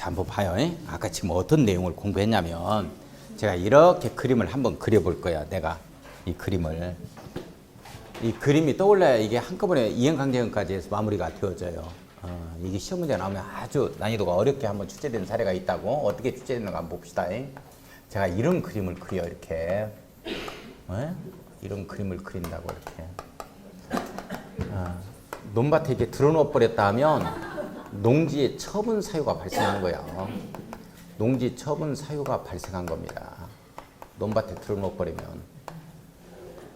자, 한번 봐요. 아까 지금 어떤 내용을 공부했냐면 제가 이렇게 그림을 한번 그려볼 거야. 내가 이 그림을. 이 그림이 떠올라야 이게 한꺼번에 이행강제형까지 해서 마무리가 되어져요. 이게 시험 문제 나오면 아주 난이도가 어렵게 한번 출제된 사례가 있다고. 어떻게 출제되는가 한번 봅시다. 제가 이런 그림을 그려 이렇게. 이런 그림을 그린다고 이렇게. 논밭에 이렇게 들어놓아 버렸다 하면 농지에 처분 사유가 발생한 거야. 농지 처분 사유가 발생한 겁니다. 논밭에 들어놓아 버리면.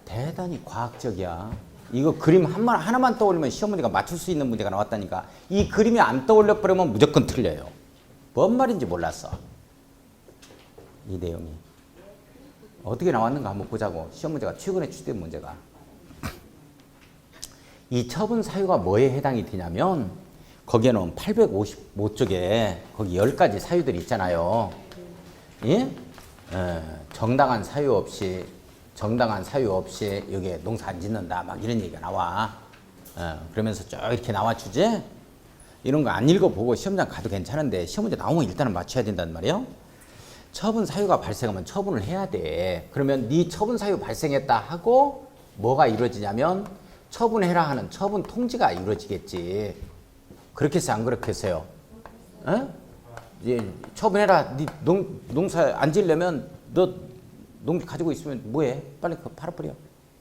대단히 과학적이야. 이거 그림 하나만 떠올리면 시험 문제가 맞출 수 있는 문제가 나왔다니까. 이 그림이 안 떠올려 버리면 무조건 틀려요. 뭔 말인지 몰랐어. 이 내용이. 어떻게 나왔는가 한번 보자고. 시험 문제가 최근에 출제된 문제가. 이 처분 사유가 뭐에 해당이 되냐면 거기에는 855쪽에 거기 10가지 사유들이 있잖아요. 예? 정당한 사유 없이 여기에 농사 안 짓는다 막 이런 얘기가 나와. 그러면서 쭉 이렇게 나와주지. 이런 거 안 읽어보고 시험장 가도 괜찮은데 시험 문제 나오면 일단은 맞춰야 된단 말이에요. 처분 사유가 발생하면 처분을 해야 돼. 그러면 네 처분 사유 발생했다 하고 뭐가 이루어지냐면 처분해라 하는 처분 통지가 이루어지겠지. 그렇게 해서 안 그렇게 했어요? 처분해라. 네 농사 안 지려면 너 농지 가지고 있으면 뭐해? 빨리 그거 팔아버려.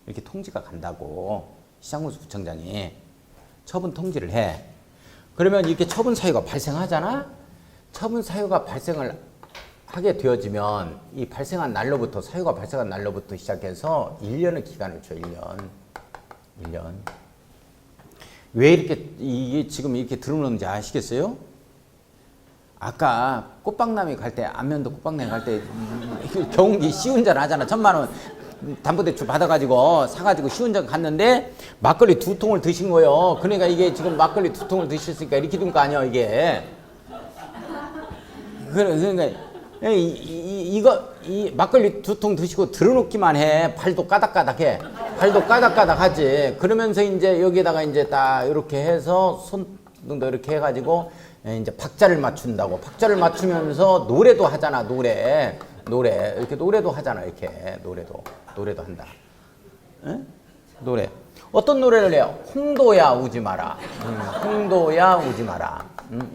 이렇게 통지가 간다고. 시장군수 부청장이 처분 통지를 해. 그러면 이렇게 처분 사유가 발생하잖아? 처분 사유가 발생을 하게 되어지면 이 발생한 날로부터 사유가 발생한 날로부터 시작해서 1년의 기간을 줘. 1년. 왜 이렇게 이게 지금 이렇게 들어오는지 아시겠어요? 아까 꽃박람회 갈 때, 안면도 꽃박람회 갈 때 경운기 시운전 하잖아. 1,000만 원 담보대출 받아가지고 사가지고 시운전 갔는데 막걸리 2통을 드신 거예요. 그러니까 이게 지금 막걸리 2통을 드셨으니까 이렇게 된 거 아니야 이게. 그러니까 이 막걸리 2통 드시고 들어놓기만 해. 발도 까닥까닥해. 발도 까닥까닥하지. 그러면서 이제 여기에다가 이제 딱 이렇게 해서 손등도 이렇게 해가지고 이제 박자를 맞춘다고. 박자를 맞추면서 노래도 하잖아. 노래 이렇게 노래도 하잖아. 이렇게 노래도 한다. 응? 노래. 어떤 노래를 해요? 홍도야 우지 마라. 홍도야 우지 마라.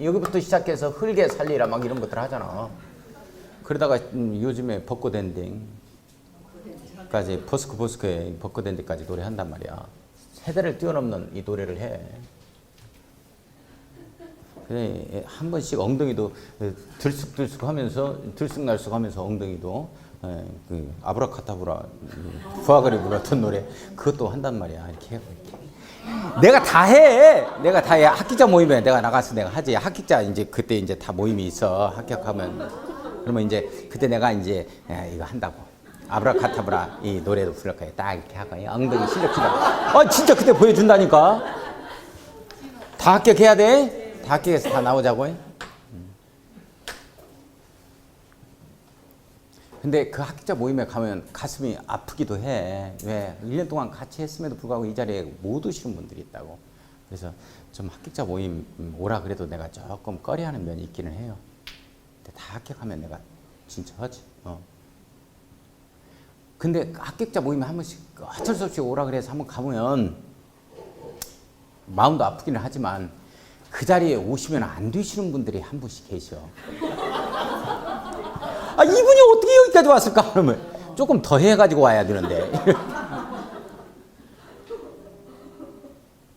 여기부터 시작해서 흘게 살리라 막 이런 것들 하잖아. 그러다가 요즘에 벚꽃 엔딩까지 버스커의 벚꽃 엔딩까지 노래한단 말이야. 세대를 뛰어넘는 이 노래를 해. 그래 한 번씩 엉덩이도 들쑥들쑥 하면서 들쑥날쑥 하면서 엉덩이도 그 아브라카타브라 부하거리 불렀던 노래 그것도 한단 말이야. 이렇게 내가 다 해. 학기자 모임에 내가 나가서 내가 하지. 학기자 이제 그때 이제 다 모임이 있어. 합격하면 그러면 이제 그때 내가 이제 이거 한다고. 아브라카타브라 이 노래도 부를 거야. 딱 이렇게 하고 엉덩이 실력 치다고. 진짜 그때 보여준다니까. 다 합격해야 돼. 다 합격해서 다 나오자고. 근데 그 학기자 모임에 가면 가슴이 아프기도 해. 왜? 1년 동안 같이 했음에도 불구하고 이 자리에 못 오시는 분들이 있다고. 그래서 좀 학기자 모임 오라 그래도 내가 조금 꺼려하는 면이 있기는 해요. 근데 다 합격하면 내가 진짜 하지. 근데 합격자 모임에 한 번씩 어쩔 수 없이 오라 그래서 한번 가보면 마음도 아프기는 하지만 그 자리에 오시면 안 되시는 분들이 한 분씩 계셔. 이분이 어떻게 여기까지 왔을까? 그러면 조금 더 해가지고 와야 되는데.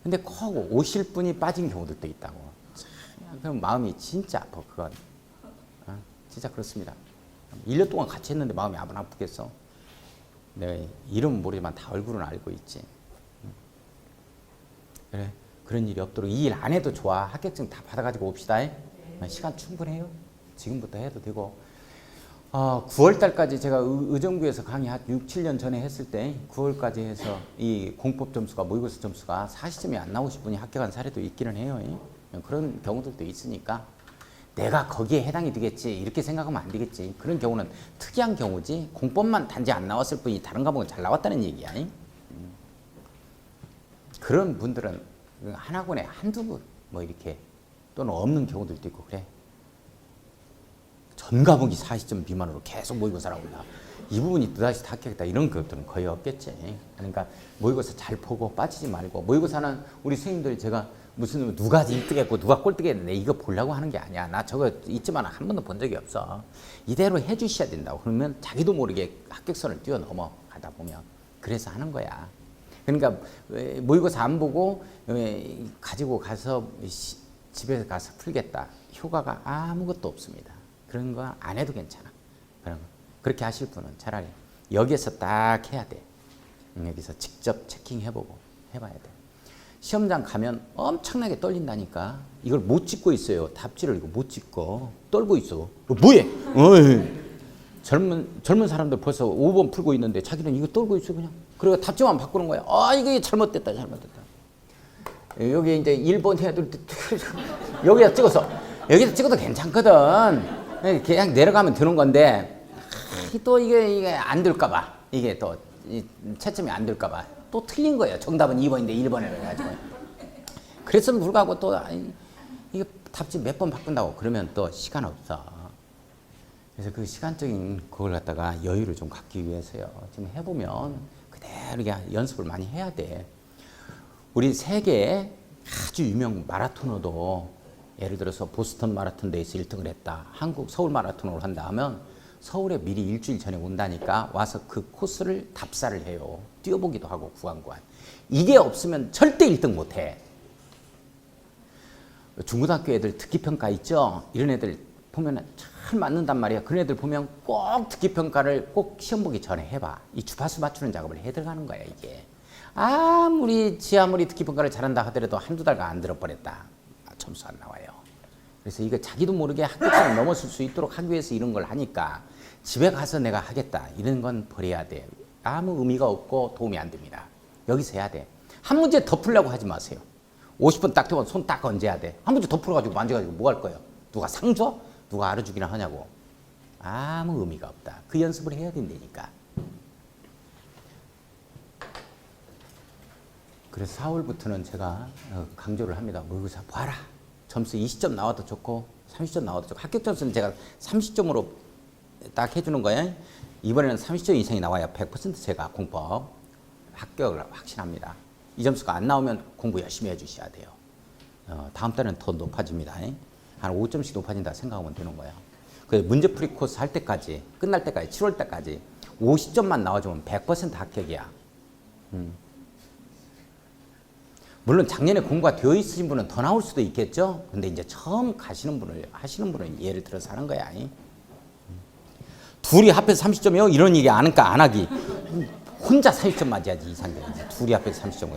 근데 꼭 오실 분이 빠진 경우들도 있다고. 그럼 마음이 진짜 아파, 그건. 진짜 그렇습니다. 1년 동안 같이 했는데 마음이 안 아프겠어? 내가 이름은 모르지만 다 얼굴은 알고 있지. 그래, 그런 일이 없도록 이 일 안 해도 좋아. 합격증 다 받아가지고 옵시다. 시간 충분해요. 지금부터 해도 되고. 9월 달까지 제가 의정부에서 강의 한 6, 7년 전에 했을 때 9월까지 해서 이 공법 점수가 모의고사 점수가 40점이 안 나오신 분이 합격한 사례도 있기는 해요. 그런 경우들도 있으니까 내가 거기에 해당이 되겠지 이렇게 생각하면 안 되겠지. 그런 경우는 특이한 경우지 공법만 단지 안 나왔을 뿐이 다른 과목은 잘 나왔다는 얘기야. 그런 분들은 한 학원에 한두 분 뭐 이렇게 또는 없는 경우들도 있고 그래. 전 과목이 40점 미만으로 계속 모의고사를 하고 있다. 이 부분이 또다시 합격했다 이런 것들은 거의 없겠지. 그러니까 모의고사 잘 보고 빠지지 말고, 모의고사는 우리 선생님들 제가 무슨 누가 1등했고 누가 꼴등했는데 이거 보려고 하는 게 아니야. 나 저거 있지만 한 번도 본 적이 없어. 이대로 해주셔야 된다고. 그러면 자기도 모르게 합격선을 뛰어넘어 가다 보면. 그래서 하는 거야. 그러니까 모의고사 안 보고 가지고 가서 집에 가서 풀겠다. 효과가 아무것도 없습니다. 그런 거 안 해도 괜찮아. 그런 거. 그렇게 하실 분은 차라리 여기에서 딱 해야 돼. 여기서 직접 체킹해보고 해봐야 돼. 시험장 가면 엄청나게 떨린다니까. 이걸 못 찍고 있어요. 답지를 이거 못 찍고 떨고 있어. 뭐해? 젊은 사람들 벌써 5번 풀고 있는데 자기는 이거 떨고 있어 그냥. 그리고 답지만 바꾸는 거야. 이게 잘못됐다. 여기 이제 1번 해야 될 때 여기다 찍어도 괜찮거든. 그냥 내려가면 되는 건데 또 이게 안 될까봐, 이게 또 채점이 안 될까봐 또 틀린 거예요. 정답은 2번인데 1번을 해가지고. 그랬으면 불구하고 또 이게 답지 몇 번 바꾼다고 그러면 또 시간 없어. 그래서 그 시간적인 그걸 갖다가 여유를 좀 갖기 위해서요. 지금 해보면 그대로 연습을 많이 해야 돼. 우리 세계 아주 유명 마라토너도 예를 들어서 보스턴 마라톤 레이스 1등을 했다. 한국 서울 마라톤을 한다 하면 서울에 미리 일주일 전에 온다니까 와서 그 코스를 답사를 해요. 뛰어보기도 하고 구간. 이게 없으면 절대 1등 못해. 중고등학교 애들 듣기평가 있죠? 이런 애들 보면 잘 맞는단 말이야. 그런 애들 보면 꼭 듣기평가를 꼭 시험 보기 전에 해봐. 이 주파수 맞추는 작업을 해 들어가는 거야 이게. 아무리 듣기평가를 잘한다 하더라도 한두 달간 안 들어버렸다. 점수 안 나와요. 그래서 이거 자기도 모르게 합격선을 넘어설 수 있도록 하기 위해서 이런 걸 하니까 집에 가서 내가 하겠다 이런 건 버려야 돼. 아무 의미가 없고 도움이 안 됩니다. 여기서 해야 돼. 한 문제 더 풀려고 하지 마세요. 50분 딱 되면 손 딱 얹어야 돼. 한 문제 더 풀어가지고 만져가지고 뭐 할 거예요? 누가 상 줘? 누가 알아주기나 하냐고. 아무 의미가 없다. 그 연습을 해야 된다니까. 그래서 4월부터는 제가 강조를 합니다. 모의고사 봐라. 점수 20점 나와도 좋고 30점 나와도 좋고, 합격 점수는 제가 30점으로 딱 해주는 거예요. 이번에는 30점 이상이 나와야 100% 제가 공법 합격을 확신합니다. 이 점수가 안 나오면 공부 열심히 해주셔야 돼요. 다음 달은 더 높아집니다. 한 5점씩 높아진다 생각하면 되는 거예요. 그 문제풀이 코스 할 때까지, 끝날 때까지, 7월 때까지 50점만 나와주면 100% 합격이야. 물론 작년에 공부가 되어 있으신 분은 더 나올 수도 있겠죠. 근데 이제 처음 하시는 분을 예를 들어서 하는 거야. 둘이 합해서 30점이요? 이런 얘기 안 하기. 혼자 40점 맞아야지 이상해. 둘이 합해서 30점.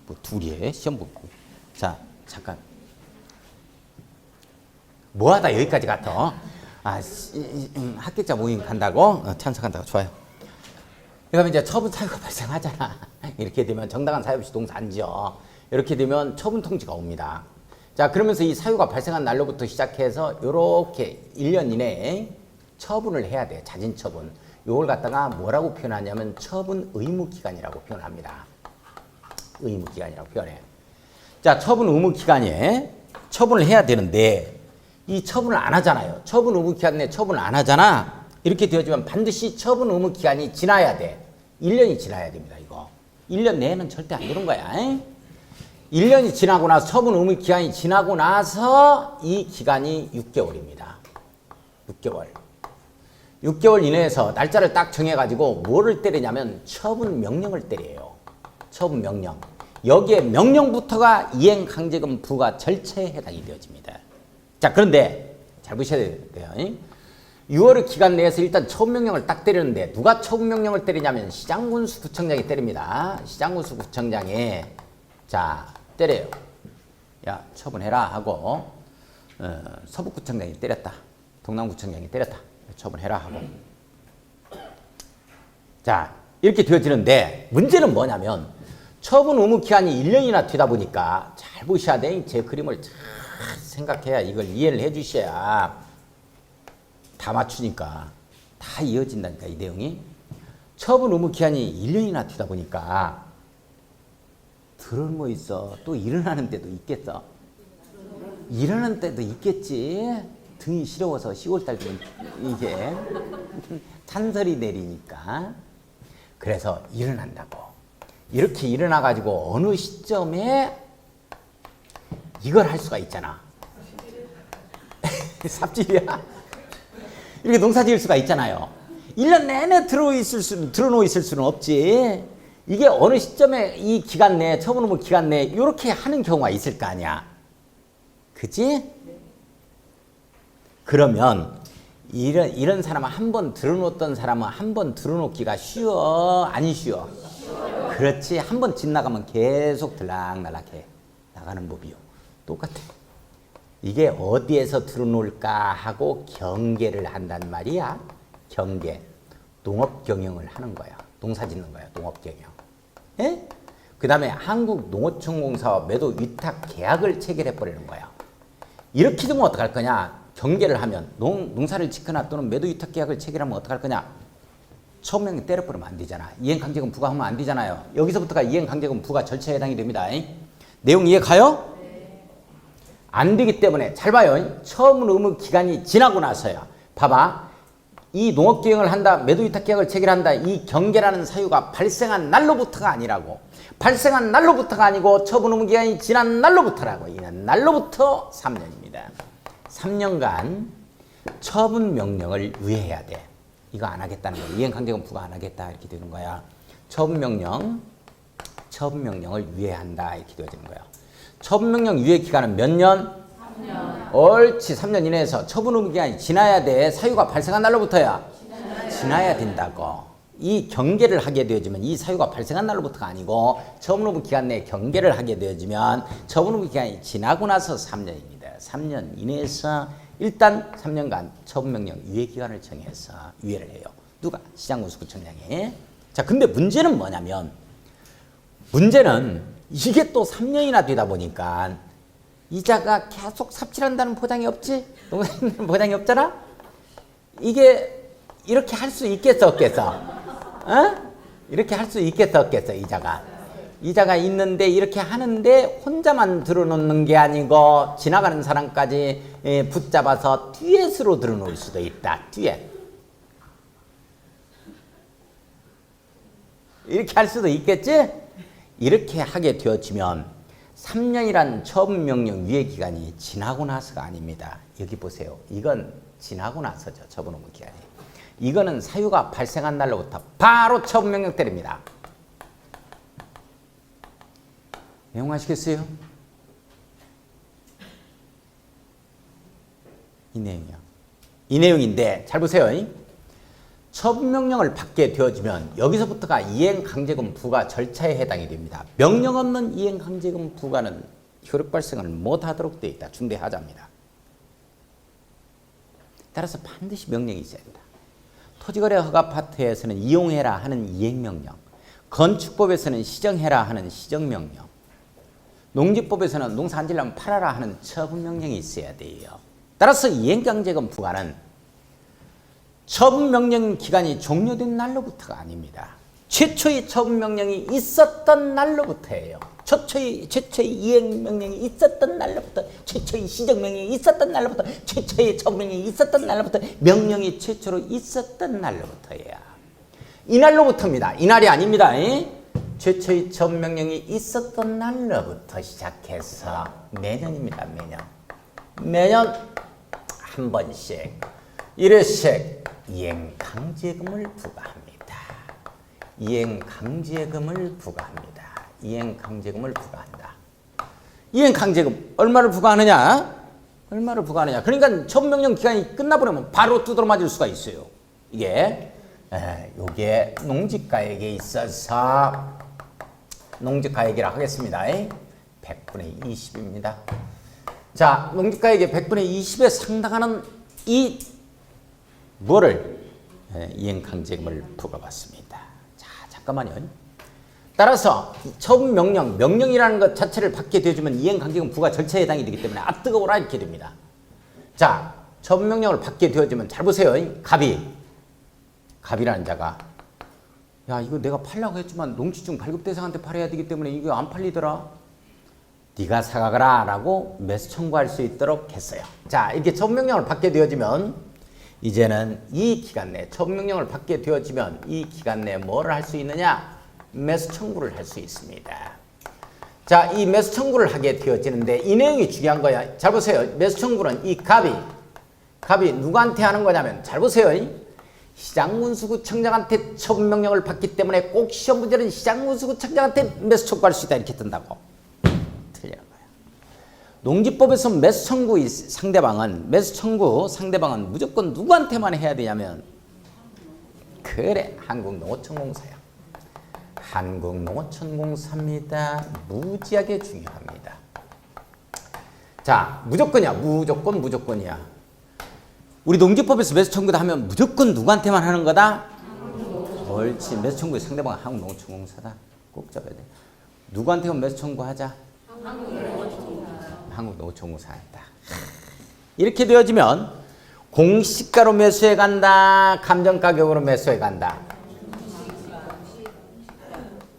뭐 둘이 해? 시험 보고. 자, 잠깐. 뭐하다 여기까지 갔어? 합격자 모임 간다고? 참석한다고. 좋아요. 그러면 이제 처분 사유가 발생하잖아. 이렇게 되면 정당한 사유 없이 동사 안 지어. 이렇게 되면 처분 통지가 옵니다. 자, 그러면서 이 사유가 발생한 날로부터 시작해서 이렇게 1년 이내에 처분을 해야 돼. 자진 처분. 이걸 갖다가 뭐라고 표현하냐면 처분 의무 기간이라고 표현합니다. 의무 기간이라고 표현해. 자, 처분 의무 기간에 처분을 해야 되는데 이 처분을 안 하잖아요. 처분 의무 기간 내에 처분을 안 하잖아. 이렇게 되어지면 반드시 처분 의무 기간이 지나야 돼. 1년이 지나야 됩니다. 이거 1년 내에는 절대 안 되는 거야. 1년이 지나고 나서 처분 의무 기간이 지나고 나서 이 기간이 6개월입니다. 6개월 이내에서 날짜를 딱 정해가지고 뭐를 때리냐면 처분 명령을 때려요. 처분 명령. 여기에 명령부터가 이행강제금 부과 절차에 해당이 되어집니다. 자, 그런데 잘 보셔야 돼요. 6월의 기간 내에서 일단 처분명령을 딱 때리는데 누가 처분명령을 때리냐면 시장군수 구청장이 때립니다. 시장군수 구청장이 자 때려요. 야 처분해라 하고 서북구청장이 때렸다. 동남구청장이 때렸다. 처분해라 하고 자 이렇게 되어지는데 문제는 뭐냐면 처분 의무 기간이 1년이나 되다 보니까 잘 보셔야 돼. 제 그림을 잘 생각해야 이걸 이해를 해 주셔야 다 맞추니까 다 이어진다니까 이 내용이. 처분 의무 기한이 1년이나 되다 보니까 들은 뭐 있어. 또 일어나는 때도 있겠어. 일어나는 때도 있겠지. 등이 시려워서 10월달 되면 이게 잔설이 내리니까. 그래서 일어난다고. 이렇게 일어나가지고 어느 시점에 이걸 할 수가 있잖아. 삽질이야? 이렇게 농사 지을 수가 있잖아요. 1년 내내 들어놓여 있을 수는 없지. 이게 어느 시점에 이 기간 내에, 처분의무 기간 내에 이렇게 하는 경우가 있을 거 아니야. 그치? 그러면 이런 사람은 한 번 들어놓던 사람은 한 번 들어놓기가 쉬워? 안 쉬워? 그렇지. 한 번 지나가면 계속 들락날락해 나가는 법이요. 똑같아. 이게 어디에서 들어놓을까 하고 경계를 한단 말이야. 경계. 농업 경영을 하는 거야. 농사 짓는 거야. 농업 경영. 예? 그 다음에 한국농어촌공사와 매도 위탁 계약을 체결해 버리는 거야. 이렇게 되면 어떡할 거냐? 경계를 하면 농사를 짓거나 또는 매도 위탁 계약을 체결하면 어떡할 거냐? 처음에 때려버리면 안 되잖아. 이행강제금 부과하면 안 되잖아요. 여기서부터가 이행강제금 부과 절차에 해당이 됩니다. 내용 이해 가요? 안 되기 때문에 잘 봐요. 처분 의무 기간이 지나고 나서야. 봐봐. 이 농업계획을 한다, 매도위탁계약을 체결한다. 이 경계라는 사유가 발생한 날로부터가 아니라고. 발생한 날로부터가 아니고 처분 의무 기간이 지난 날로부터라고. 이 날로부터 3년입니다. 3년간 처분 명령을 유예해야 돼. 이거 안 하겠다는 거야. 이행강제금 부과 안 하겠다 이렇게 되는 거야. 처분 명령을 유예한다 이렇게 되어지는 거야. 처분명령 유예 기간은 몇 년? 3년. 옳지. 3년 이내에서 처분 의무 기간이 지나야 돼. 사유가 발생한 날로부터야. 지나야 된다고. 이 경계를 하게 되어지면 이 사유가 발생한 날로부터가 아니고 처분 의무 기간 내에 경계를 하게 되어지면 처분 의무 기간이 지나고 나서 3년입니다. 3년 이내에서 일단 3년간 처분명령 유예 기간을 정해서 유예를 해요. 누가? 시장군수구청장이. 자, 근데 문제는 뭐냐면 문제는 이게 또 3년이나 되다 보니까 이자가 계속 삽질한다는 보장이 없지? 농사짓는 보장이 없잖아? 이게 이렇게 할 수 있겠어 없겠어? 어? 이렇게 할 수 있겠어 없겠어 이자가? 이자가 있는데 이렇게 하는데 혼자만 들어놓는 게 아니고 지나가는 사람까지 붙잡아서 듀엣으로 들어놓을 수도 있다. 듀엣. 이렇게 할 수도 있겠지? 이렇게 하게 되어지면 3년이란 처분명령 유예기간이 지나고 나서가 아닙니다. 여기 보세요. 이건 지나고 나서죠. 처분 의무 기간이. 이거는 사유가 발생한 날로부터 바로 처분명령 때립니다. 내용하시겠어요? 이 내용이요. 이 내용인데 잘 보세요. 처분명령을 받게 되어지면 여기서부터가 이행강제금 부과 절차에 해당이 됩니다. 명령 없는 이행강제금 부과는 효력 발생을 못하도록 되어 있다. 중대하자입니다. 따라서 반드시 명령이 있어야 된다. 토지거래 허가 파트에서는 이용해라 하는 이행명령, 건축법에서는 시정해라 하는 시정명령, 농지법에서는 농사 안 지려면 팔아라 하는 처분명령이 있어야 돼요. 따라서 이행강제금 부과는 처분명령 기간이 종료된 날로부터가 아닙니다. 최초의 처분명령이 있었던 날로부터예요. 최초의 이행명령이 있었던 날로부터, 최초의 시정명령이 있었던 날로부터, 최초의 처분명령이 있었던 날로부터, 명령이 최초로 있었던 날로부터예요. 이 날로부터입니다. 이날이 아닙니다. 최초의 처분명령이 있었던 날로부터 시작해서 매년입니다. 매년 한 번씩 1회씩 이행강제금을 부과합니다. 이행강제금을 부과합니다. 이행강제금을 부과한다. 이행강제금 얼마를 부과하느냐? 얼마를 부과하느냐? 그러니까 처분명령 기간이 끝나버리면 바로 두드러 맞을 수가 있어요. 이게 요게 농지가액에 있어서 농지가액이라 하겠습니다. 100분의 20입니다. 자, 농지가액의 100분의 20에 상당하는 이 뭐를 이행강제금을 부과받습니다. 자, 잠깐만요. 따라서 처분명령, 명령이라는 것 자체를 받게 되어주면 이행강제금 부과 절차에 해당이 되기 때문에 아 뜨거워라 이렇게 됩니다. 자, 처분명령을 받게 되어주면 잘 보세요. 갑이라는 자가 야 이거 내가 팔라고 했지만 농지증 발급 대상한테 팔아야 되기 때문에 이거 안 팔리더라. 네가 사가거라 라고 매수 청구할 수 있도록 했어요. 자, 이렇게 처분명령을 받게 되어지면 이제는 이 기간 내에 처분명령을 받게 되어지면 이 기간 내에 뭐를 할 수 있느냐? 매수 청구를 할 수 있습니다. 자, 이 매수 청구를 하게 되어지는데 이 내용이 중요한 거야. 잘 보세요. 매수 청구는 이 갑이 누구한테 하는 거냐면 잘 보세요. 시장군수구청장한테 처분명령을 받기 때문에 꼭 시험 문제는 시장군수구청장한테 매수 청구할 수 있다 이렇게 뜬다고. 틀리는 거야. 농지법에서 매수 청구 상대방은 무조건 누구한테만 해야 되냐면 그래 한국농어촌공사야. 한국농어촌공사입니다. 무지하게 중요합니다. 자, 무조건이야. 우리 농지법에서 매수 청구다 하면 무조건 누구한테만 하는 거다? 옳지. 매수 청구의 상대방은 한국농어촌공사다. 꼭 잡아야 돼. 누구한테만 매수 청구하자? 한국농어촌공사한테. 이렇게 되어지면 공시가로 매수해 간다. 감정가격으로 매수해 간다.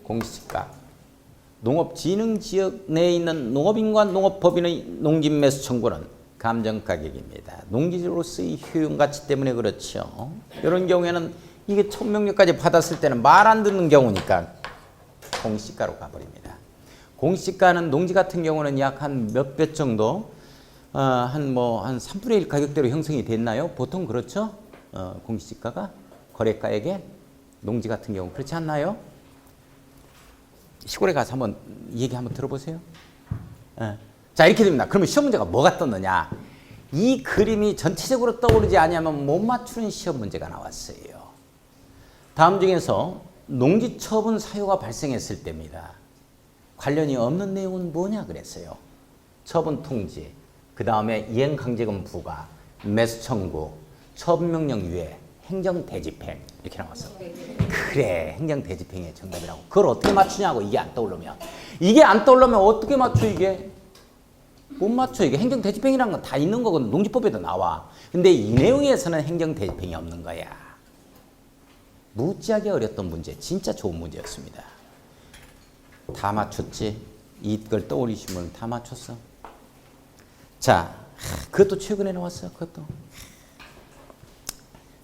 공시가. 농업진흥지역 내에 있는 농업인과 농업법인의 농지매수 청구는 감정가격입니다. 농지로서의 효용가치 때문에 그렇죠. 이런 경우에는 이게 처분명령까지 받았을 때는 말 안 듣는 경우니까 공시가로 가버립니다. 공시가는 농지 같은 경우는 약 한 몇 배 정도 한 3분의 1 가격대로 형성이 됐나요? 보통 그렇죠? 공시가가 거래가액에 농지 같은 경우 그렇지 않나요? 시골에 가서 한번 얘기 한번 들어보세요. 자, 이렇게 됩니다. 그러면 시험 문제가 뭐가 떴느냐? 이 그림이 전체적으로 떠오르지 않으면 못 맞추는 시험 문제가 나왔어요. 다음 중에서 농지 처분 사유가 발생했을 때입니다. 관련이 없는 내용은 뭐냐 그랬어요. 처분 통지, 그 다음에 이행강제금 부과, 매수 청구, 처분명령 유예, 행정대집행 이렇게 나왔어. 그래, 행정대집행이 정답이라고. 그걸 어떻게 맞추냐고. 이게 안 떠오르면 어떻게 맞춰 이게? 못 맞춰. 이게 행정대집행이라는 건 다 있는 거거든. 농지법에도 나와. 근데 이 내용에서는 행정대집행이 없는 거야. 무지하게 어렸던 문제, 진짜 좋은 문제였습니다. 다 맞췄지? 이걸 떠올리시면 다 맞췄어. 자, 그것도 최근에 나왔어요. 그것도.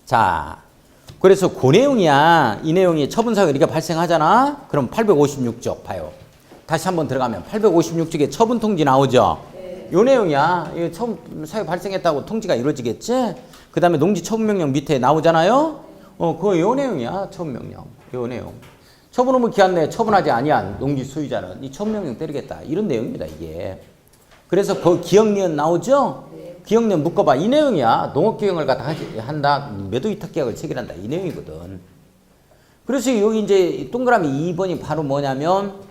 자, 그래서 그 내용이야. 이 내용이 처분사유가 이렇게 발생하잖아. 그럼 856쪽 봐요. 다시 한번 들어가면 856쪽에 처분통지 나오죠. 요 내용이야. 이 처분사유 발생했다고 통지가 이루어지겠지. 그 다음에 농지처분명령 밑에 나오잖아요. 요 내용이야. 처분명령. 요 내용. 처분 의무 기한 내에 처분하지 아니한 농지 소유자는 이 처분명령 때리겠다. 이런 내용입니다. 이게. 그래서 그 기억리은 나오죠. 기억리은 묶어봐. 이 내용이야. 농업기획을 갖다 한다. 매도위탁계약을 체결한다. 이 내용이거든. 그래서 여기 이제 동그라미 2번이 바로 뭐냐면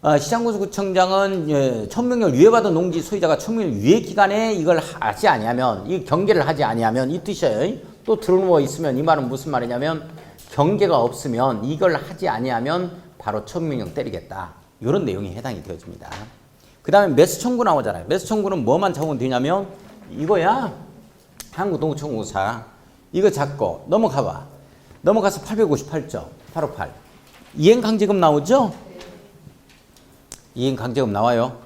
시장군수구청장은 처분명령을 유예받은 농지 소유자가 처분명령 유예 기간에 이걸 하지 아니하면 이 경계를 하지 아니하면 이 뜻이에요. 또 들어누워 있으면 이 말은 무슨 말이냐면 경계가 없으면 이걸 하지 아니하면 바로 처분명령 때리겠다. 이런 내용이 해당이 되어집니다. 그 다음에 매수 청구 나오잖아요. 매수 청구는 뭐만 적으면 되냐면 이거야. 한국농어촌공사. 이거 잡고 넘어가봐. 넘어가서 858조. 858. 이행강제금 나오죠? 이행강제금 나와요.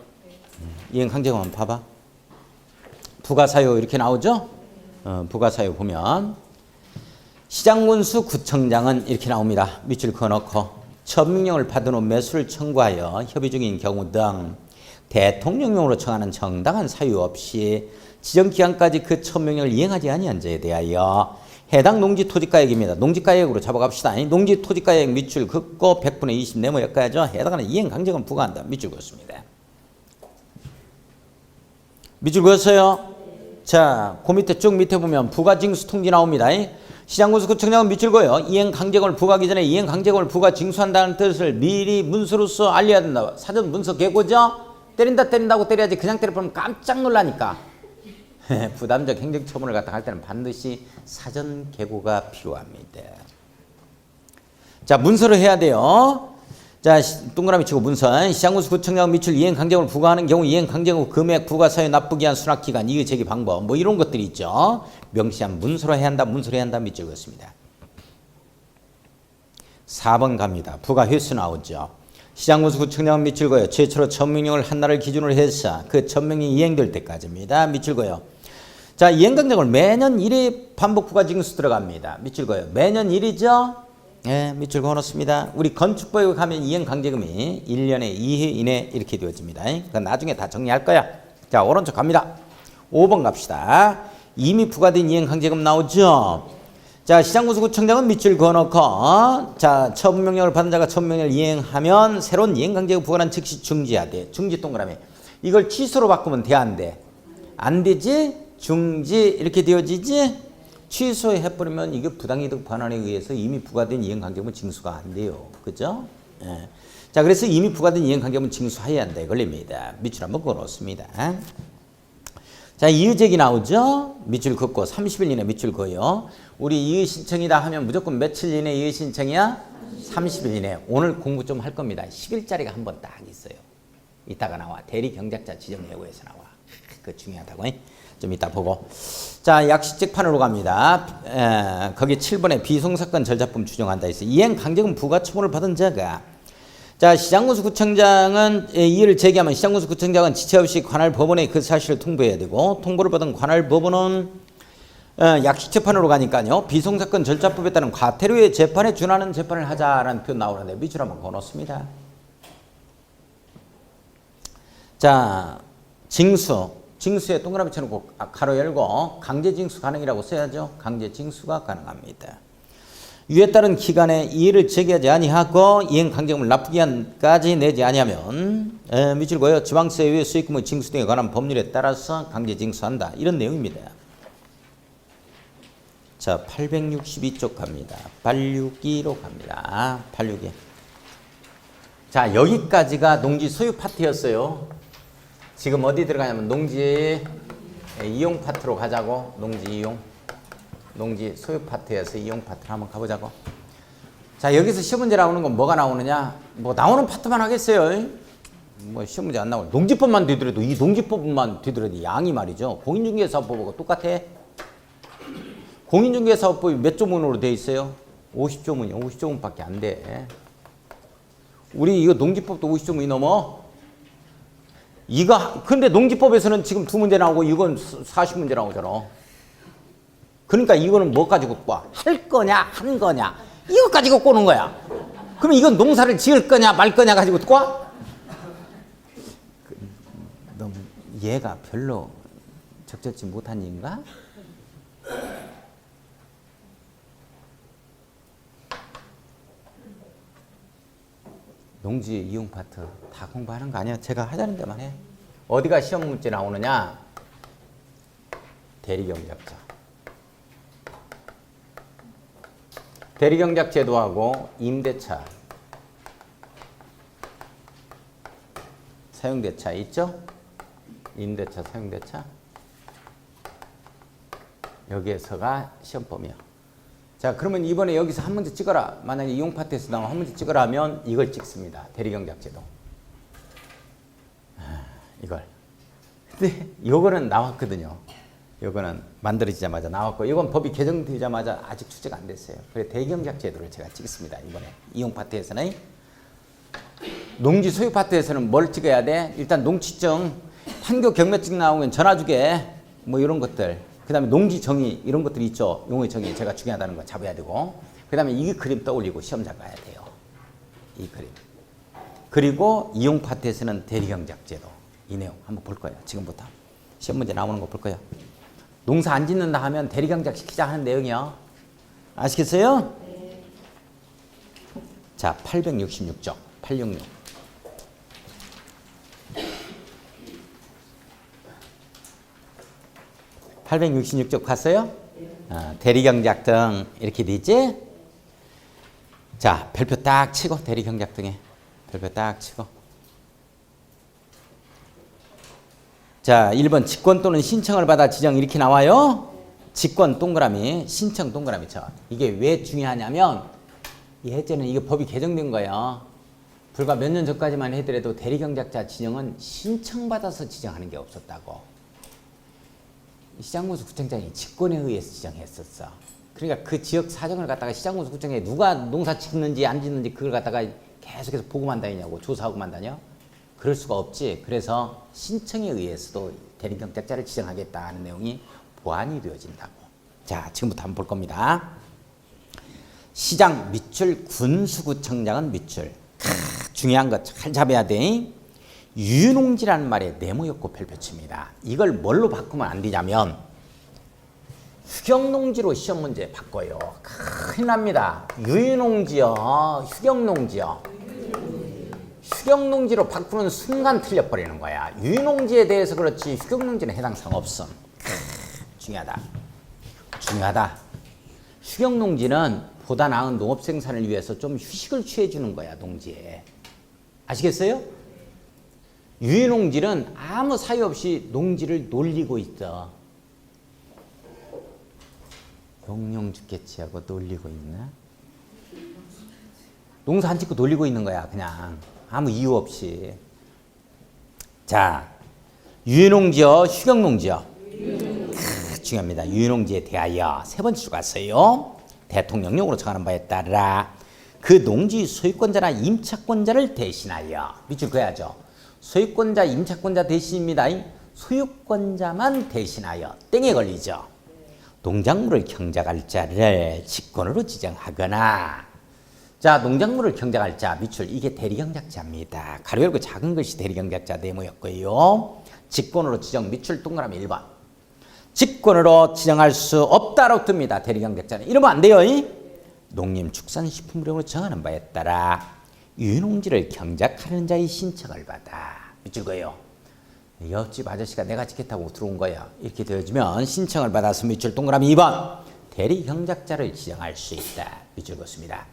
이행강제금 한번 봐봐. 부가사유 이렇게 나오죠? 부가사유 보면 시장군수 구청장은 이렇게 나옵니다. 밑줄 그어놓고 처분명령을 받은 후 매수를 청구하여 협의 중인 경우 등 대통령령으로 정하는 정당한 사유 없이 지정기간까지 그 처분명령을 이행하지 아니한 자에 대하여 해당 농지토지가액입니다. 농지가액으로 잡아갑시다. 농지토지가액 밑줄 긋고 100분의 20 네모역까지죠. 해당하는 이행강제금 부과한다. 밑줄 그었습니다. 밑줄 그었어요? 자, 그 밑에 쭉 밑에 보면 부가징수 통지 나옵니다. 시장군수구청장은 밑줄 그어요. 이행강제금을 부과하기 전에 이행강제금을 부과 징수한다는 뜻을 미리 문서로서 알려야 된다. 사전 문서 계고죠? 때린다고 때려야지 그냥 때려보면 깜짝 놀라니까. 부담적 행정처분을 갖다 할 때는 반드시 사전 계고가 필요합니다. 자, 문서를 해야 돼요. 자, 동그라미 치고 문서. 시장군수구청장 밑줄 이행강제금을 부과하는 경우 이행강제금 금액 부과사유 납부기한 수납기간 이의 제기 방법 뭐 이런 것들이 있죠. 명시한 문서로 해야 한다. 문서로 해야 한다. 밑줄 그었습니다. 4번 갑니다. 부과 횟수 나오죠. 시장군수구청장은 미칠고요. 최초로 천명령을 한나라를 기준으로 해서 그 천명령이 이행될 때까지입니다. 미칠고요. 자, 이행강정을 매년 1회 반복 부과 징수 들어갑니다. 미칠고요. 매년 1이죠? 예, 미칠 그어놓습니다. 우리 건축법에 가면 이행강제금이 1년에 2회 이내 이렇게 되어집니다. 그건 나중에 다 정리할 거야. 자, 오른쪽 갑니다. 5번 갑시다. 이미 부과된 이행강제금 나오죠? 자, 시장군수구청장은 밑줄 그어놓고 자, 처분명령을 받은 자가 처분명령을 이행하면 새로운 이행강제금 부과는 즉시 중지하되 중지 동그라미. 이걸 취소로 바꾸면 돼, 안 돼? 안 되지? 중지 이렇게 되어지지? 취소해버리면 이게 부당이득 반환에 의해서 이미 부과된 이행강제금은 징수가 안 돼요. 그죠? 예. 자, 그래서 이미 부과된 이행강제금은 징수해야 한다. 걸립니다. 밑줄 한번 그어놓습니다. 자, 이의제기 나오죠? 밑줄 긋고 30일 이내 밑줄 그어요. 우리 이의 신청이다 하면 무조건 며칠 이내 이의 신청이야? 30일 이내. 오늘 공부 좀 할 겁니다. 10일짜리가 한 번 딱 있어요. 이따가 나와. 대리 경작자 지정 예고에서 나와. 그거 중요하다고. 좀 이따 보고. 자, 약식재판으로 갑니다. 거기 7번에 비송사건 절차법 추정한다 있어요. 이행강제금 부과 처분을 받은 자가 자, 시장군수구청장은 이의를 제기하면 시장군수구청장은 지체 없이 관할 법원에 그 사실을 통보해야 되고 통보를 받은 관할 법원은 약식재판으로 가니까요. 비송사건 절차법에 따른 과태료의 재판에 준하는 재판을 하자라는 표현 나오는데 밑줄 한번 그어놓습니다. 자, 징수에 동그라미 쳐놓고 가로 열고 강제징수 가능이라고 써야죠. 강제징수가 가능합니다. 이에 따른 기간에 이의를 제기하지 아니하고 이행강제금을 납부기한까지 내지 아니하면 밑줄 그어요. 지방세의 수익금의 징수 등에 관한 법률에 따라서 강제징수한다. 이런 내용입니다. 자, 862쪽 갑니다. 862로 갑니다. 862. 자, 여기까지가 농지 소유 파트였어요. 지금 어디 들어가냐면 농지 이용 파트로 가자고. 농지 소유 파트에서 이용 파트로 한번 가보자고. 자, 여기서 시험 문제 나오는 건 뭐가 나오느냐? 뭐 나오는 파트만 하겠어요. 뭐 시험 문제 안 나오고 농지법만 뒤들어도 이 농지법만 뒤들어도 양이 말이죠. 공인중개사업법하고 똑같아. 공인중개사업법이 몇 조문으로 돼 있어요? 50조문이요. 50조문밖에 안 돼. 우리 이거 농지법도 50조문이 넘어. 근데 농지법에서는 지금 2문제 나오고 이건 40문제 나오잖아. 그러니까 이거는 뭐 가지고 꽈? 할 거냐, 한 거냐? 이거 가지고 꼬는 거야. 그럼 이건 농사를 지을 거냐, 말 거냐 가지고 꽈? 너무 얘가 별로 적절치 못한 얘인가? 농지 이용 파트 다 공부하는 거 아니야? 제가 하자는 데만 해. 어디가 시험 문제 나오느냐? 대리경작자. 대리경작 제도하고 임대차, 사용대차 있죠? 임대차, 사용대차. 여기에서가 시험범위야. 자, 그러면 이번에 여기서 한 문제 찍어라. 만약에 이용 파트에서 나오면 한 문제 찍어라 하면 이걸 찍습니다. 대리경작제도. 이걸. 근데 요거는 나왔거든요. 요거는 만들어지자마자 나왔고, 이건 법이 개정되자마자 아직 출제가 안 됐어요. 그래서 대리경작제도를 제가 찍습니다. 이번에 이용 파트에서는. 농지 소유 파트에서는 뭘 찍어야 돼? 일단 농취증, 판교 경매증 나오면 전화주게, 뭐 이런 것들. 그 다음에 농지 정의 이런 것들이 있죠. 용어의 정의 제가 중요하다는 거 잡아야 되고, 그 다음에 이 그림 떠올리고 시험 잘 봐야 돼요. 이 그림. 그리고 이용 파트에서는 대리경작제도. 이 내용 한번 볼 거예요. 지금부터. 시험 문제 나오는 거 볼 거예요. 농사 안 짓는다 하면 대리경작 시키자 하는 내용이요. 아시겠어요? 네. 자, 866쪽. 866. (866쪽) 봤어요? 대리경작 등 이렇게 돼 있지? 자, 별표 딱 치고 대리경작 등에 별표 딱 치고. 자, 1번 직권 또는 신청을 받아 지정 이렇게 나와요. 직권 동그라미, 신청 동그라미 쳐. 이게 왜 중요하냐면 예전에 이게 법이 개정된 거예요. 불과 몇 년 전까지만 해더라도 대리경작자 지정은 신청받아서 지정하는 게 없었다고. 시장군수 구청장이 직권에 의해서 지정했었어. 그러니까 그 지역 사정을 갖다가 시장군수 구청장이 누가 농사 짓는지 안 짓는지 그걸 갖다가 계속해서 보고만 다니냐고, 조사하고만 다녀? 그럴 수가 없지. 그래서 신청에 의해서도 대리경작자를 지정하겠다는 내용이 보완이 되어진다고. 자, 지금부터 한번 볼 겁니다. 시장 밑줄, 군수구청장은 밑줄. 중요한 거 잘 잡아야 돼. 유농지라는 말에 네모였고 별표치입니다. 이걸 뭘로 바꾸면 안 되냐면 휴경농지로 시험 문제 바꿔요. 큰일 납니다. 유농지요, 휴경농지요. 휴경농지로 바꾸는 순간 틀려버리는 거야. 유농지에 대해서 그렇지 휴경농지는 해당 사항 없음. 중요하다. 중요하다. 휴경농지는 보다 나은 농업 생산을 위해서 좀 휴식을 취해주는 거야, 농지에. 아시겠어요? 유농지는 아무 사유 없이 농지를 놀리고 있어. 용용 죽겠지 하고 놀리고 있나? 농사 안 짓고 놀리고 있는 거야, 그냥. 아무 이유 없이. 자, 유농지요, 휴경농지요? 중요합니다. 유농지에 대하여 세 번째 줄 갔어요. 대통령령으로 정하는 바에 따라 그 농지 소유권자나 임차권자를 대신하여 밑줄 그어야죠. 소유권자, 임차권자 대신입니다. 소유권자만 대신하여 땡에 걸리죠. 농작물을 경작할 자를 직권으로 지정하거나. 자, 농작물을 경작할 자 밑줄, 이게 대리경작자입니다. 가로 열고 작은 글씨 대리경작자 네모였고요. 직권으로 지정 밑줄 동그라미 1번. 직권으로 지정할 수 없다라고 뜹니다. 대리경작자는. 이러면 안 돼요. 농림축산식품부령으로 정하는 바에 따라 유농지를 경작하는 자의 신청을 받아. 밑줄 그어요. 옆집 아저씨가 내가 짓겠다고 들어온 거야. 이렇게 되어지면 신청을 받아서 밑줄 동그라미 2번. 대리경작자를 지정할 수 있다. 밑줄 그었습니다.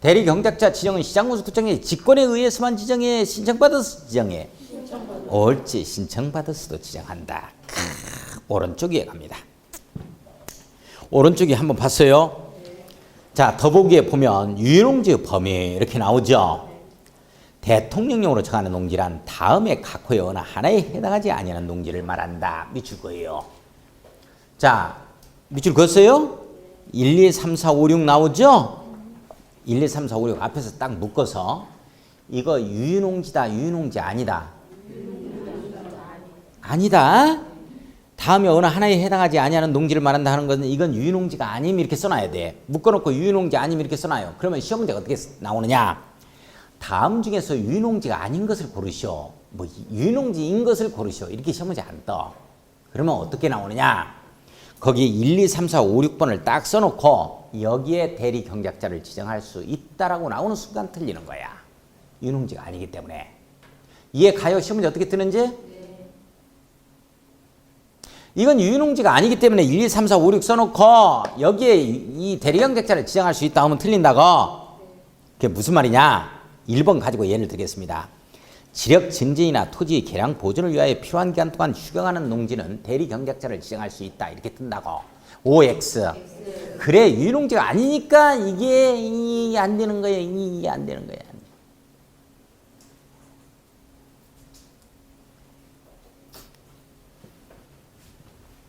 대리경작자 지정은 시장군수구청의 직권에 의해서만 지정해, 신청받아서 지정해. 옳지, 신청받아서도 지정한다. 오른쪽 위에 갑니다. 오른쪽에 한번 봤어요? 자, 더보기에 보면 유농지의 범위 이렇게 나오죠. 대통령령으로 정하는 농지란 다음에 각호의 어느 하나에 해당하지 아니하는 농지를 말한다. 밑줄 거예요. 자, 밑줄 그었어요? 1, 2, 3, 4, 5, 6 나오죠? 1, 2, 3, 4, 5, 6 앞에서 딱 묶어서 이거 유농지다, 유농지 아니다. 아니다. 다음에 어느 하나에 해당하지 아니하는 농지를 말한다 하는 것은 이건 유농지가 아님 이렇게 써놔야 돼. 묶어놓고 유농지 아님 이렇게 써놔요. 그러면 시험 문제가 어떻게 나오느냐? 다음 중에서 유농지가 아닌 것을 고르시오. 뭐 유농지인 것을 고르시오. 이렇게 시험 문제 안 떠. 그러면 어떻게 나오느냐? 거기 1, 2, 3, 4, 5, 6번을 딱 써놓고 여기에 대리 경작자를 지정할 수 있다라고 나오는 순간 틀리는 거야. 유농지가 아니기 때문에. 이해 가요? 시험 문제 어떻게 뜨는지? 이건 유농지가 아니기 때문에 1, 2, 3, 4, 5, 6 써놓고 여기에 이 대리경작자를 지정할 수 있다 하면 틀린다고? 그게 무슨 말이냐? 1번 가지고 예를 들겠습니다. 지력 증진이나 토지 개량 보존을 위하여 필요한 기간 동안 휴경하는 농지는 대리경작자를 지정할 수 있다. 이렇게 뜬다고. OX. 그래, 유농지가 아니니까 이게 안 되는 거야. 이게 안 되는 거야.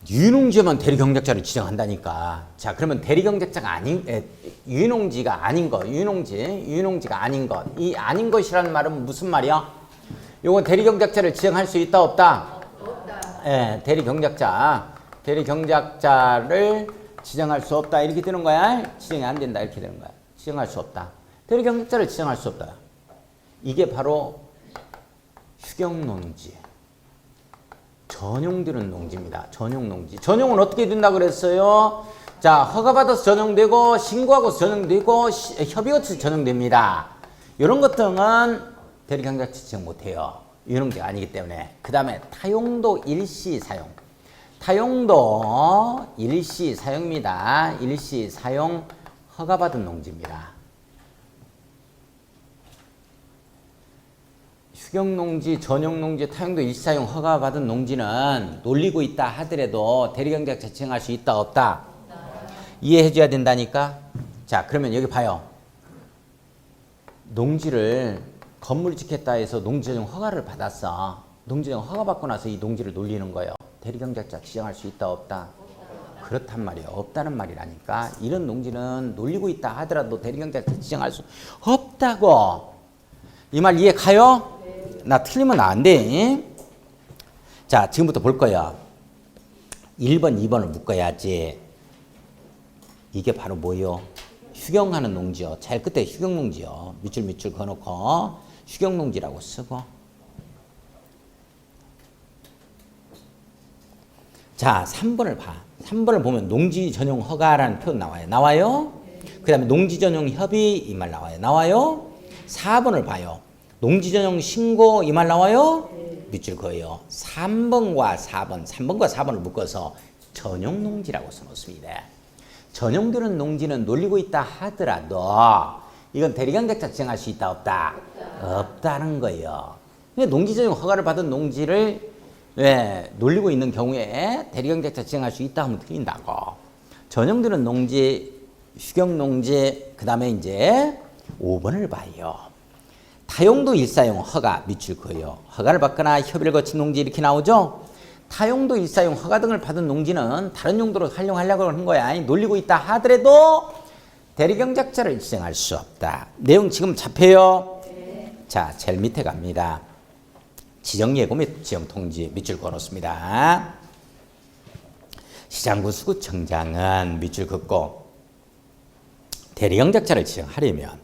유농지만 대리경작자를 지정한다니까. 자, 그러면 대리경작자가 아닌, 유농지가 아닌 것, 유농지가 아닌 것. 이 아닌 것이라는 말은 무슨 말이야? 요건 대리경작자를 지정할 수 있다, 없다? 없다. 예, 대리경작자를 지정할 수 없다. 이렇게 되는 거야. 지정이 안 된다. 이렇게 되는 거야. 지정할 수 없다. 대리경작자를 지정할 수 없다. 이게 바로 휴경농지. 전용되는 농지입니다. 전용농지. 전용은 어떻게 된다 그랬어요? 자, 허가받아서 전용되고 신고하고서 전용되고 협의 거쳐서 전용됩니다. 이런 것 등은 대리경작자 지정 못해요. 유농지가 아니기 때문에. 그 다음에 타용도 일시 사용. 타용도 일시 사용입니다. 일시 사용 허가받은 농지입니다. 휴경농지, 전용농지, 타용도 일시사용 허가받은 농지는 놀리고 있다 하더라도 대리경작자 지정할 수 있다, 없다? 이해해 줘야 된다니까? 자, 그러면 여기 봐요. 농지를 건물 짓겠다 해서 농지전용 허가를 받았어. 농지전용 허가 받고 나서 이 농지를 놀리는 거예요. 대리경작자 지정할 수 있다, 없다? 그렇단 말이에요. 없다는 말이라니까. 이런 농지는 놀리고 있다 하더라도 대리경작자 지정할 수 없다고. 이 말 이해 가요? 나 틀리면 안 돼. 자, 지금부터 볼 거야. 1번, 2번을 묶어야지. 이게 바로 뭐요? 휴경하는 농지요. 제일 끝에 휴경농지요. 밑줄 그어놓고 휴경농지라고 쓰고. 자, 3번을 봐. 3번을 보면 농지 전용 허가라는 표현 나와요. 나와요? 그 다음에 농지 전용 협의 이 말 나와요. 나와요? 4번을 봐요. 농지 전용 신고 이 말 나와요? 밑줄 그어요. 3번과 4번을 묶어서 전용 농지라고 써놓습니다. 전용되는 농지는 놀리고 있다 하더라도 이건 대리경작자 지정할 수 있다 없다? 없다는 거예요. 농지 전용 허가를 받은 농지를 놀리고 있는 경우에 대리경작자 지정할 수 있다 하면 틀린다고. 전용되는 농지, 휴경농지, 그 다음에 이제 5번을 봐요. 타용도 일사용 허가 밑줄 그어요. 허가를 받거나 협의를 거친 농지 이렇게 나오죠. 타용도 일사용 허가 등을 받은 농지는 다른 용도로 활용하려고 하는 거야. 놀리고 있다 하더라도 대리경작자를 지정할 수 없다. 내용 지금 잡혀요? 자, 제일 밑에 갑니다. 지정예고 및 지정통지 밑줄 그어놓습니다. 시장구 수구청장은 밑줄 긋고 대리경작자를 지정하려면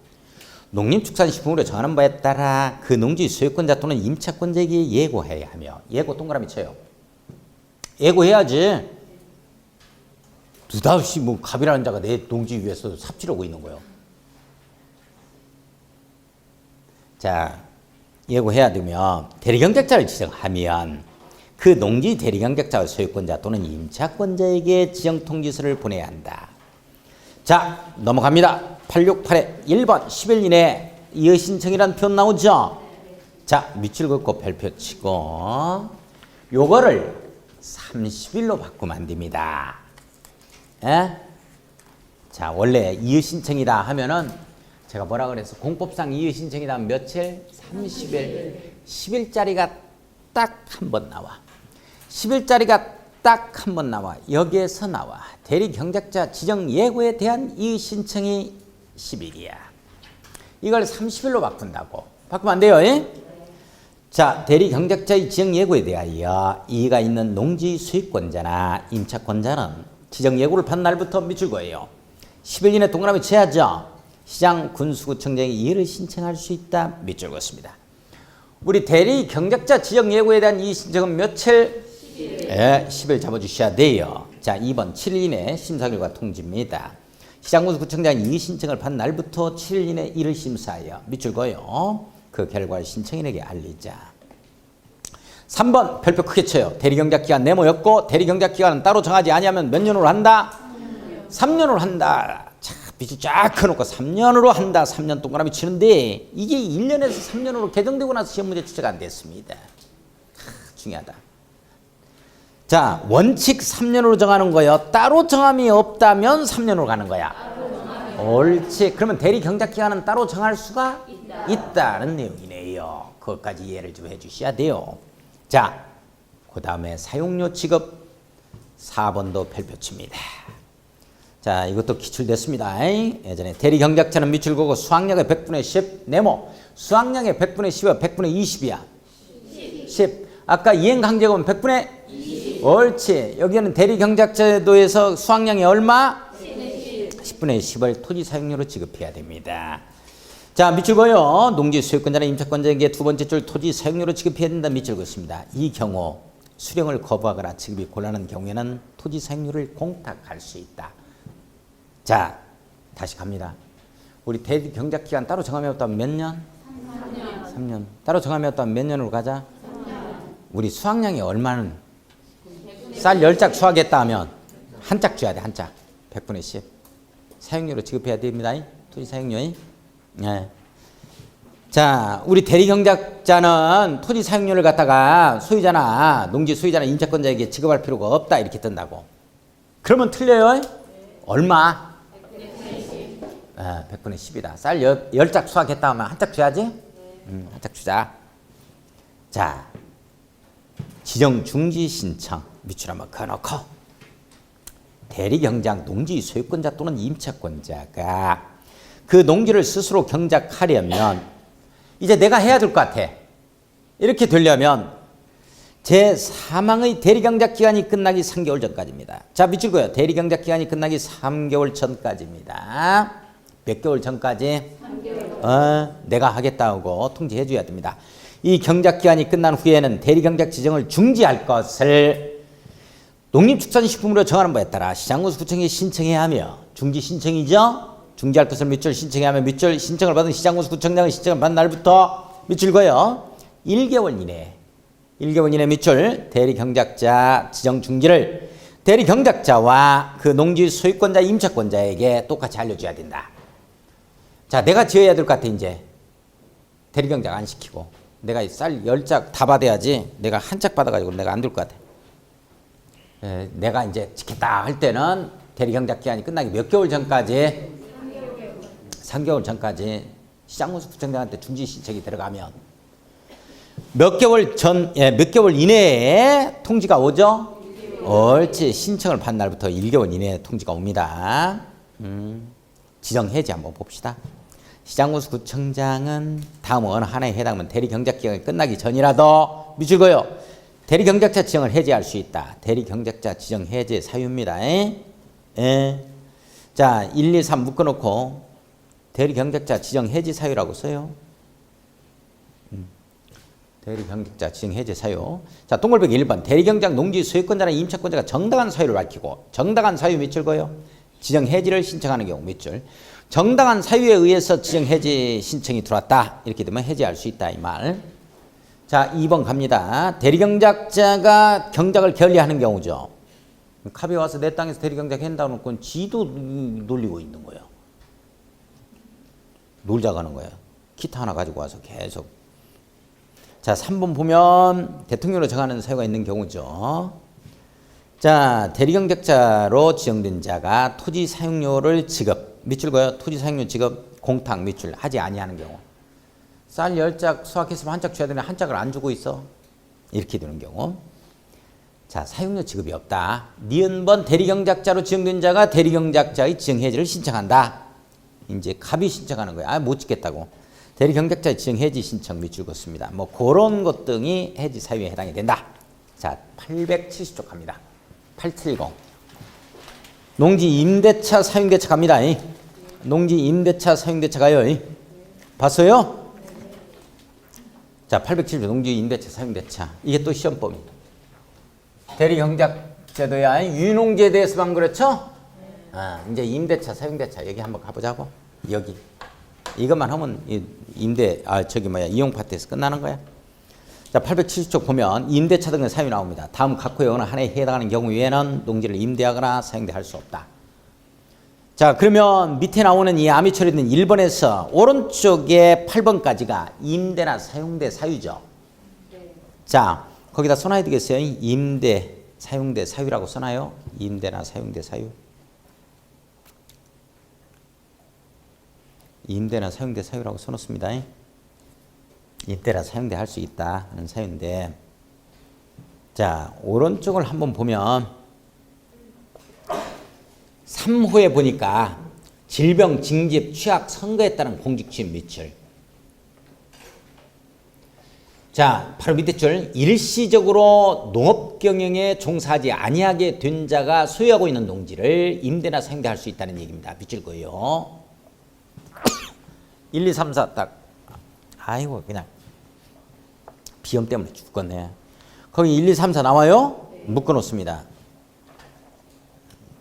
농림축산식품으로 정하는 바에 따라 그 농지 소유권자 또는 임차권자에게 예고해야 하며 예고 동그라미 쳐요. 예고해야지. 느닷없이 뭐 갑이라는 자가 내 농지 위에서 삽질하고 있는 거예요. 자, 예고해야 되면 대리경작자를 지정하면 그 농지 대리경작자와 소유권자 또는 임차권자에게 지정통지서를 보내야 한다. 자, 넘어갑니다. 868에 1번 10일 이내 이의신청이라는 표현 나오죠? 자, 밑줄 긋고 별표 치고 요거를 30일로 바꾸면 안 됩니다. 에? 자, 원래 이의신청이다 하면은 제가 뭐라 그래서 공법상 이의신청이다 하면 며칠? 30일. 10일짜리가 딱 한 번 나와. 10일짜리가 딱 한 번 나와. 여기에서 나와. 대리경작자 지정 예고에 대한 이의신청이 10일이야. 이걸 30일로 바꾼다고. 바꾸면 안 돼요. 예? 자, 대리경작자의 지정 예고에 대하여 이의가 있는 농지 수익권자나 임차권자는 지정 예고를 받은 날부터 밑줄 그어요. 10일 이내 동그라미 쳐야죠. 시장 군수구청장이 이의를 신청할 수 있다. 밑줄 그었습니다. 우리 대리경작자 지정 예고에 대한 이의 신청은 며칠? 10일. 10일 잡아주셔야 돼요. 자, 2번 7일 이내 심사 결과 통지입니다. 시장군수구청장이 이의 신청을 받은 날부터 7일 이내 이를 심사하여 밑줄 그어요. 그 결과를 신청인에게 알리자. 3번 별표 크게 쳐요. 대리경작기간 네모였고 대리경작기간은 따로 정하지 아니하면 몇 년으로 한다? 3년으로 한다. 자, 밑줄 쫙 켜놓고 3년으로 한다. 3년 동그라미 치는데 이게 1년에서 3년으로 개정되고 나서 시험 문제 출제가 안 됐습니다. 중요하다. 자, 원칙 3년으로 정하는 거예요. 따로 정함이 없다면 3년으로 가는 거야. 옳지. 그러면 대리경작기간은 따로 정할 수가 있다는 내용이네요. 그것까지 이해를 좀 해주셔야 돼요. 자, 그 다음에 사용료 지급 4번도 별표 칩니다. 자, 이것도 기출됐습니다. 예전에 대리경작자는 밑줄 그고 수확량의 100분의 10 네모. 수확량의 100분의 10이 100분의 20이야. 10. 아까 이행강제금은 100분의 20. 옳지. 여기는 대리경작제도에서 수확량이 얼마? 10분의 10을 토지 사용료로 지급해야 됩니다. 자, 밑줄 그어요. 농지 소유권자나 임차권자에게 두 번째 줄 토지 사용료로 지급해야 된다. 밑줄 그었습니다. 이 경우 수령을 거부하거나 지급이 곤란한 경우에는 토지 사용료를 공탁할 수 있다. 자, 다시 갑니다. 우리 대리경작기간 따로 정함이 없다면 몇 년? 3년. 3년. 따로 정함이 없다면 몇 년으로 가자? 3년. 우리 수확량이 얼마는? 쌀 10짝 수확했다 하면 한 짝 줘야 돼. 한 짝. 100분의 10. 사용료로 지급해야 됩니다. 토지 사용료. 네. 자, 우리 대리경작자는 토지 사용료를 갖다가 소유자나 농지 소유자나 임차권자에게 지급할 필요가 없다. 이렇게 뜬다고. 그러면 틀려요. 얼마? 100분의 10이다. 쌀 10짝 수확했다 하면 한 짝 줘야지? 한 짝 주자. 자, 지정 중지 신청 밑줄 한번 그어놓고 대리경작 농지 소유권자 또는 임차권자가 그 농지를 스스로 경작하려면 이제 내가 해야 될 것 같아. 이렇게 되려면 제4망의 대리경작 기간이 끝나기 3개월 전까지입니다. 자, 밑줄 그어요. 대리경작 기간이 끝나기 3개월 전까지입니다. 몇 개월 전까지? 3개월. 내가 하겠다고 통지해 줘야 됩니다. 이 경작기간이 끝난 후에는 대리경작 지정을 중지할 것을 농림축산식품으로 정하는 바에 따라 시장군수구청에 신청해야 하며 중지 신청이죠. 중지할 것을 밑줄 신청해야 하며 밑줄 신청을 받은 시장군수구청장은 신청을 받은 날부터 밑줄 그어요. 1개월 이내 밑줄 대리경작자 지정 중지를 대리경작자와 그 농지 소유권자 임차권자에게 똑같이 알려줘야 된다. 자, 내가 지어야 될 것 같아. 이제 대리경작 안 시키고 내가 쌀 10짝 다 받아야지. 내가 한 짝 받아가지고 내가 안 될 것 같아. 내가 이제 지켰다 할 때는 대리경작 기간이 끝나기 몇 개월 전까지? 3개월 전까지 시장군수구청장한테 중지 신청이 들어가면 몇 개월 이내에 통지가 오죠? 옳지. 신청을 받은 날부터 1개월 이내에 통지가 옵니다. 지정 해지 한번 봅시다. 시장군수구청장은 다음 어느 하나에 해당하면 대리경작기간이 끝나기 전이라도 밑줄 그어요. 대리경작자 지정을 해제할 수 있다. 대리경작자 지정 해제 사유입니다. 자, 1, 2, 3 묶어놓고 대리경작자 지정 해제 사유라고 써요. 대리경작자 지정 해제 사유. 자, 동글배기 1번 대리경작 농지 소유권자나 임차권자가 정당한 사유를 밝히고 정당한 사유 밑줄 그어요. 지정 해지를 신청하는 경우 밑줄. 정당한 사유에 의해서 지정 해지 신청이 들어왔다. 이렇게 되면 해지할 수 있다 이 말. 자, 2번 갑니다. 대리경작자가 경작을 결리하는 경우죠. 갑이 와서 내 땅에서 대리경작 한다고 놓고 지도 놀리고 있는 거예요. 놀자고 하는 거예요. 기타 하나 가지고 와서 계속. 자, 3번 보면 대통령으로 정하는 사유가 있는 경우죠. 자, 대리경작자로 지정된 자가 토지 사용료를 지급, 밑줄 그어요. 토지 사용료 지급 공탁 밑줄 하지 아니하는 경우. 쌀 10짝 수확했으면 한 짝 줘야 되는데 한 짝을 안 주고 있어. 이렇게 되는 경우. 자, 사용료 지급이 없다. 니은번 대리경작자로 지정된 자가 대리경작자의 지정해지를 신청한다. 이제 갑이 신청하는 거야. 못 짓겠다고. 대리경작자의 지정해지 신청 밑줄 긋습니다. 뭐 그런 것 등이 해지 사유에 해당이 된다. 자, 870쪽 갑니다. 870. 농지 임대차 사용대차 갑니다. 농지 임대차 사용대차 가요. 봤어요? 자, 870 농지 임대차 사용대차. 이게 또 시험법입니다. 대리경작제도야 유농지에 대해서만 그렇죠? 이제 임대차 사용대차 여기 한번 가보자고. 여기 이것만 하면 이용 파트에서 끝나는 거야. 자, 870쪽 보면 임대차 등의 사유 나옵니다. 다음 각호의 어느 하나에 해당하는 경우 외에는 농지를 임대하거나 사용대할 수 없다. 자, 그러면 밑에 나오는 이 암이 처리된 1번에서 오른쪽에 8번까지가 임대나 사용대 사유죠. 자, 거기다 써놔야 되겠어요. 임대, 사용대 사유라고 써놔요. 임대나 사용대 사유. 임대나 사용대 사유라고 써놓습니다. 임대나 사용대 할 수 있다 하는 사유인데, 자, 오른쪽을 한번 보면 3호에 보니까 질병, 징집, 취약, 선거에 따른 공직취임 밑줄. 자, 바로 밑에 줄. 일시적으로 농업경영에 종사하지 아니하게 된 자가 소유하고 있는 농지를 임대나 사용대할 수 있다는 얘기입니다. 밑줄 거예요. 1, 2, 3, 4 딱. 아이고 그냥 비염 때문에 죽겠네. 거기 1, 2, 3, 4 나와요? 묶어놓습니다.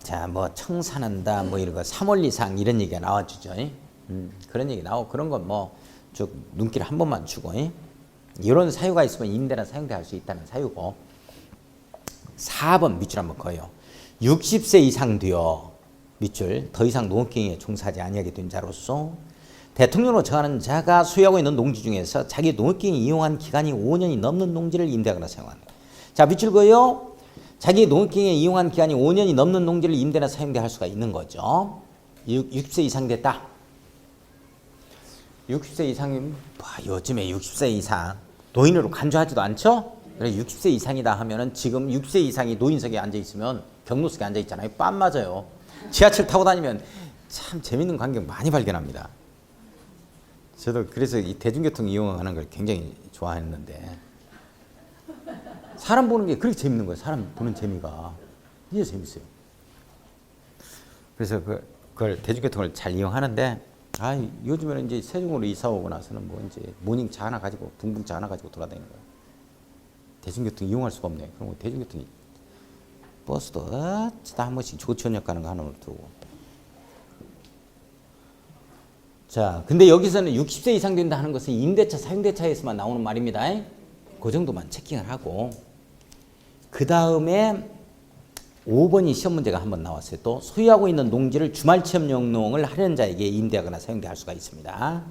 자, 뭐 청산한다 뭐 이런 거 3월 이상 이런 얘기가 나와주죠. 그런 얘기 나오고 그런 건 뭐 쭉 눈길 한 번만 주고 이런 사유가 있으면 임대나 사용대 할 수 있다는 사유고. 4번 밑줄 한번 그어요. 60세 이상 되어 밑줄 더 이상 농업경영에 종사하지 아니하게 된 자로서 대통령으로 정하는 자가 소유하고 있는 농지 중에서 자기 농업경영에 이용한 기간이 5년이 넘는 농지를 임대하거나 사용하는 거예요. 자, 밑줄 그어요. 자기 농업경영에 이용한 기간이 5년이 넘는 농지를 임대나 사용대 할 수가 있는 거죠. 60세 이상 됐다. 60세 이상이면 요즘에 60세 이상 노인으로 간주하지도 않죠? 그래 60세 이상이다 하면은 지금 60세 이상이 노인석에 앉아 있으면 경로석에 앉아 있잖아요. 빰 맞아요. 지하철 타고 다니면 참 재밌는 광경 많이 발견합니다. 저도 그래서 이 대중교통 이용하는 걸 굉장히 좋아했는데 사람 보는 게 그렇게 재밌는 거예요. 사람 보는 재미가 진짜 재밌어요. 그래서 그걸 대중교통을 잘 이용하는데 요즘에는 이제 세종으로 이사 오고 나서는 뭐 이제 모닝차 하나 가지고 붕붕차 하나 가지고 돌아다니는 거예요. 대중교통 이용할 수가 없네. 그럼 뭐 대중교통이 버스도 어쩌다 한 번씩 조천역 가는 거 하나 두고. 자, 근데 여기서는 60세 이상 된다 하는 것은 임대차, 사용대차에서만 나오는 말입니다. 그 정도만 체킹을 하고 그 다음에 5번이 시험 문제가 한번 나왔어요. 또 소유하고 있는 농지를 주말체험 용농을 하려는 자에게 임대하거나 사용대할 수가 있습니다.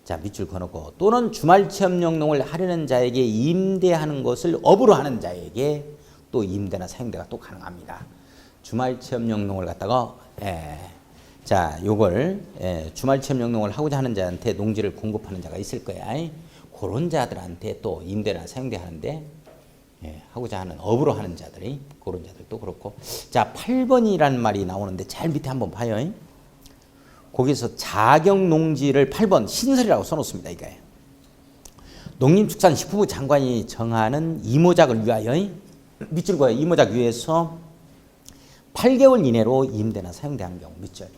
자, 밑줄 그어놓고 또는 주말체험 용농을 하려는 자에게 임대하는 것을 업으로 하는 자에게 또 임대나 사용대가 또 가능합니다. 주말체험 용농을 갖다가 자, 요걸 주말체험 용농을 하고자 하는 자한테 농지를 공급하는 자가 있을 거야. 그런 자들한테 또 임대나 사용대 하는데 하고자 하는 업으로 하는 자들이 그런 자들도 그렇고. 자, 8번이라는 말이 나오는데 잘 밑에 한번 봐요. 거기서 자격농지를 8번 신설이라고 써놓습니다. 이거예요. 농림축산식품부 장관이 정하는 이모작을 위하여 밑줄 그어요. 이모작 위에서 8개월 이내로 임대나 사용대하는 경우 밑줄.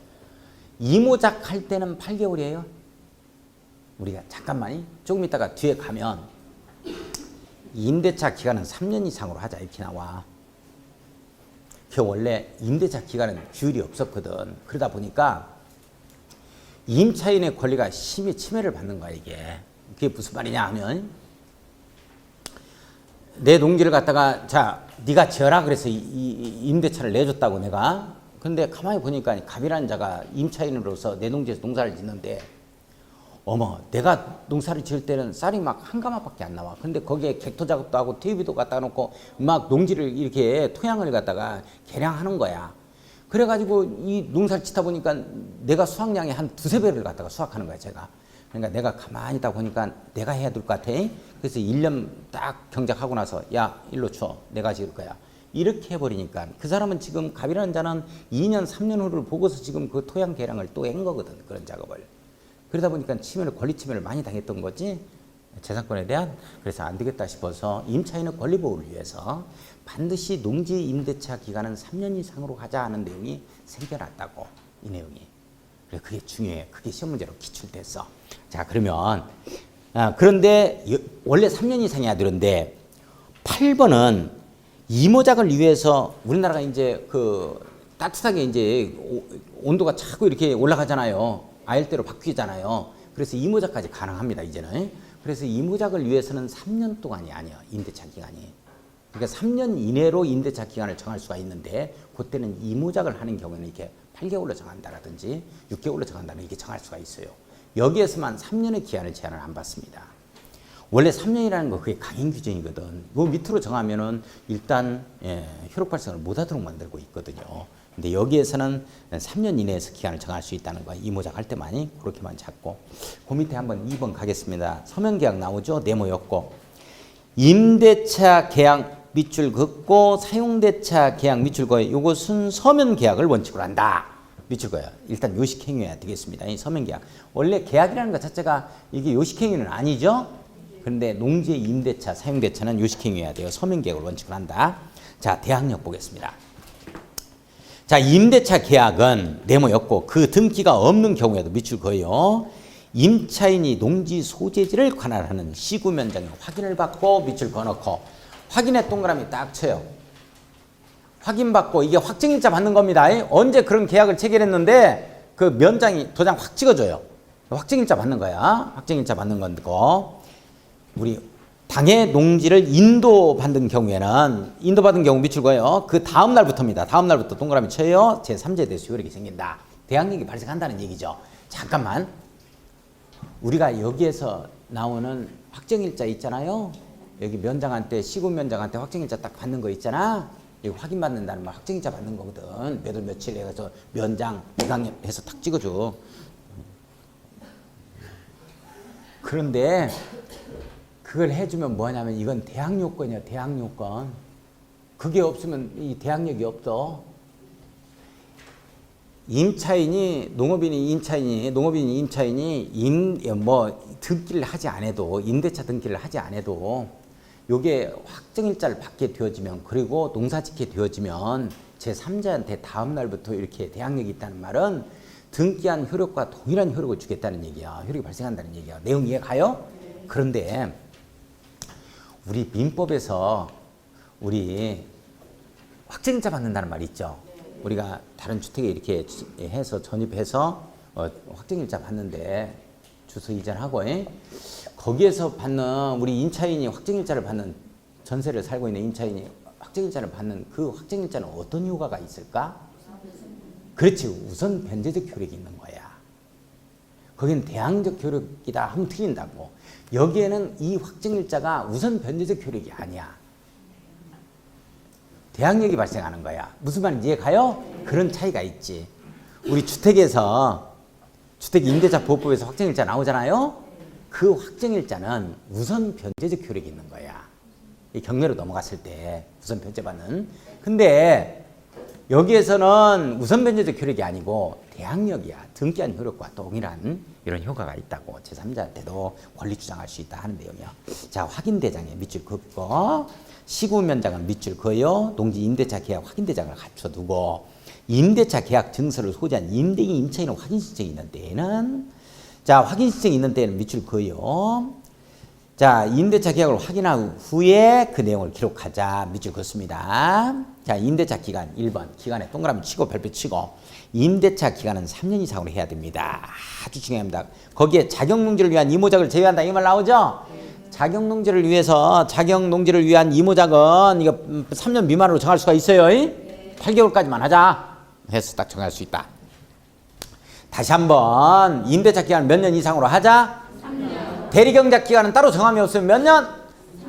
이모작 할 때는 8개월이에요. 우리가 잠깐만요. 조금 있다가 뒤에 가면 임대차 기간은 3년 이상으로 하자 이렇게 나와. 그 원래 임대차 기간은 규율이 없었거든. 그러다 보니까 임차인의 권리가 심히 침해를 받는 거야 이게. 그게 무슨 말이냐 하면 내 농지를 갖다가 자 네가 지어라 그래서 이 임대차를 내줬다고 내가. 근데 가만히 보니까 갑이라는 자가 임차인으로서 내 농지에서 농사를 짓는데 어머 내가 농사를 지을 때는 쌀이 막 한 가마밖에 안 나와. 근데 거기에 객토 작업도 하고 TV도 갖다 놓고 막 농지를 이렇게 토양을 갖다가 개량하는 거야. 그래가지고 이 농사를 짓다 보니까 내가 수확량의 한 두세 배를 갖다가 수확하는 거야 제가. 그러니까 내가 가만히 있다 보니까 내가 해야 될 것 같아. 그래서 1년 딱 경작하고 나서 야 일로 쳐 내가 지을 거야. 이렇게 해버리니까 그 사람은 지금 갑이라는 자는 2년 3년 후를 보고서 지금 그 토양 개량을 또 한 거거든. 그런 작업을. 그러다 보니까 권리 침해를 많이 당했던 거지 재산권에 대한. 그래서 안 되겠다 싶어서 임차인의 권리 보호를 위해서 반드시 농지 임대차 기간은 3년 이상으로 하자 하는 내용이 생겨났다고. 이 내용이. 그래 그게 중요해. 그게 시험 문제로 기출됐어. 자 그러면 그런데 원래 3년 이상이야 되는데 8번은 이모작을 위해서 우리나라가 이제 그 따뜻하게 이제 온도가 자꾸 이렇게 올라가잖아요. 아열대로 바뀌잖아요. 그래서 이모작까지 가능합니다 이제는. 그래서 이모작을 위해서는 3년 동안이 아니야 임대차 기간이. 그러니까 3년 이내로 임대차 기간을 정할 수가 있는데 그때는 이모작을 하는 경우에는 이렇게 8개월로 정한다라든지 6개월로 정한다는 이렇게 정할 수가 있어요. 여기에서만 3년의 기한을 제한을 안 받습니다. 원래 3년이라는 거 그게 강행 규정이거든. 그 밑으로 정하면은 일단 효력 발생을 못하도록 만들고 있거든요. 근데 여기에서는 3년 이내에서 기한을 정할 수 있다는 거 이모작 할 때만이 그렇게만 잡고. 그 밑에 한번 2번 가겠습니다. 서면계약 나오죠. 네모였고 임대차 계약 밑줄 긋고 사용대차 계약 밑줄 그어요. 이것은 서면계약을 원칙으로 한다. 밑줄 그어요. 일단 요식행위여야 되겠습니다. 이 서면계약. 원래 계약이라는 것 자체가 이게 요식행위는 아니죠. 그런데 농지의 임대차, 사용대차는 요식행위여야 돼요. 서면계약을 원칙으로 한다. 자, 대항력 보겠습니다. 자, 임대차 계약은 네모였고 그 등기가 없는 경우에도 밑줄 그어요. 임차인이 농지 소재지를 관할하는 시구 면적의 확인을 받고 밑줄 그어놓고 확인에 동그라미 딱 쳐요. 확인받고 이게 확정일자 받는 겁니다. 언제 그런 계약을 체결했는데 그 면장이 도장 확 찍어줘요. 확정일자 받는 거야. 확정일자 받는 건거. 우리 당해 농지를 인도받은 경우에는 인도받은 경우 밑줄 그어요. 그 다음 날부터입니다. 다음 날부터 동그라미 쳐요. 제3제 대수 효력이 생긴다. 대항력이 발생한다는 얘기죠. 잠깐만. 우리가 여기에서 나오는 확정일자 있잖아요. 여기 면장한테 시군 면장한테 확정일자 딱 받는 거 있잖아. 여기 확인받는다는 말 확정일자 받는 거거든. 몇 월 며칠 해서 면장 해서 딱 찍어줘. 그런데 그걸 해주면 뭐냐면 이건 대항요건이야. 대항요건. 그게 없으면 이 대항력이 없어. 임차인이 농업인이 임차인이 등기를 하지 않아도 임대차 등기를 하지 않아도 요게 확정일자를 받게 되어지면 그리고 농사짓게 되어지면 제3자한테 다음 날부터 이렇게 대항력이 있다는 말은 등기한 효력과 동일한 효력을 주겠다는 얘기야. 효력이 발생한다는 얘기야. 내용 이해가요? 그런데 우리 민법에서 우리 확정일자 받는다는 말 있죠. 우리가 다른 주택에 이렇게 해서 전입해서 확정일자 받는데 주소 이전하고 거기에서 받는 우리 임차인이 확정일자를 받는 전세를 살고 있는 임차인이 확정일자를 받는 그 확정일자는 어떤 효과가 있을까? 그렇지. 우선 변제적 효력이 있는 거야. 거기는 대항적 효력이다 하면 틀린다고. 여기에는 이 확정일자가 우선 변제적 효력이 아니야. 대항력이 발생하는 거야. 무슨 말인지 이해가요? 그런 차이가 있지. 우리 주택에서 주택임대차보호법에서 확정일자 나오잖아요. 그 확정일자는 우선 변제적 효력이 있는 거야. 이 경매로 넘어갔을 때 우선 변제받는. 근데 여기에서는 우선 변제적 효력이 아니고 대항력이야. 등기한 효력과 동일한 이런 효과가 있다고. 제3자한테도 권리 주장할 수 있다 하는 내용이야. 자, 확인대장에 밑줄 긋고 시구면장은 밑줄 그어요. 농지 임대차 계약 확인대장을 갖춰두고 임대차 계약 증서를 소지한 임대인 임차인은 확인 신청이 있는 때에는 자 확인 신청이 있는 때에는 밑줄 그어요. 자 임대차 계약을 확인한 후에 그 내용을 기록하자. 밑줄 긋습니다. 자 임대차 기간 1번 기간에 동그라미 치고 별표 치고 임대차 기간은 3년 이상으로 해야 됩니다. 아주 중요합니다. 거기에 자격농지를 위한 이모작을 제외한다 이 말 나오죠? 자격농지를 위한 이모작은 이거 3년 미만으로 정할 수가 있어요. 8개월까지만 하자 해서 딱 정할 수 있다. 다시 한번 임대차 기간 몇 년 이상으로 하자? 3년. 대리경작 기간은 따로 정함이 없으면 몇 년?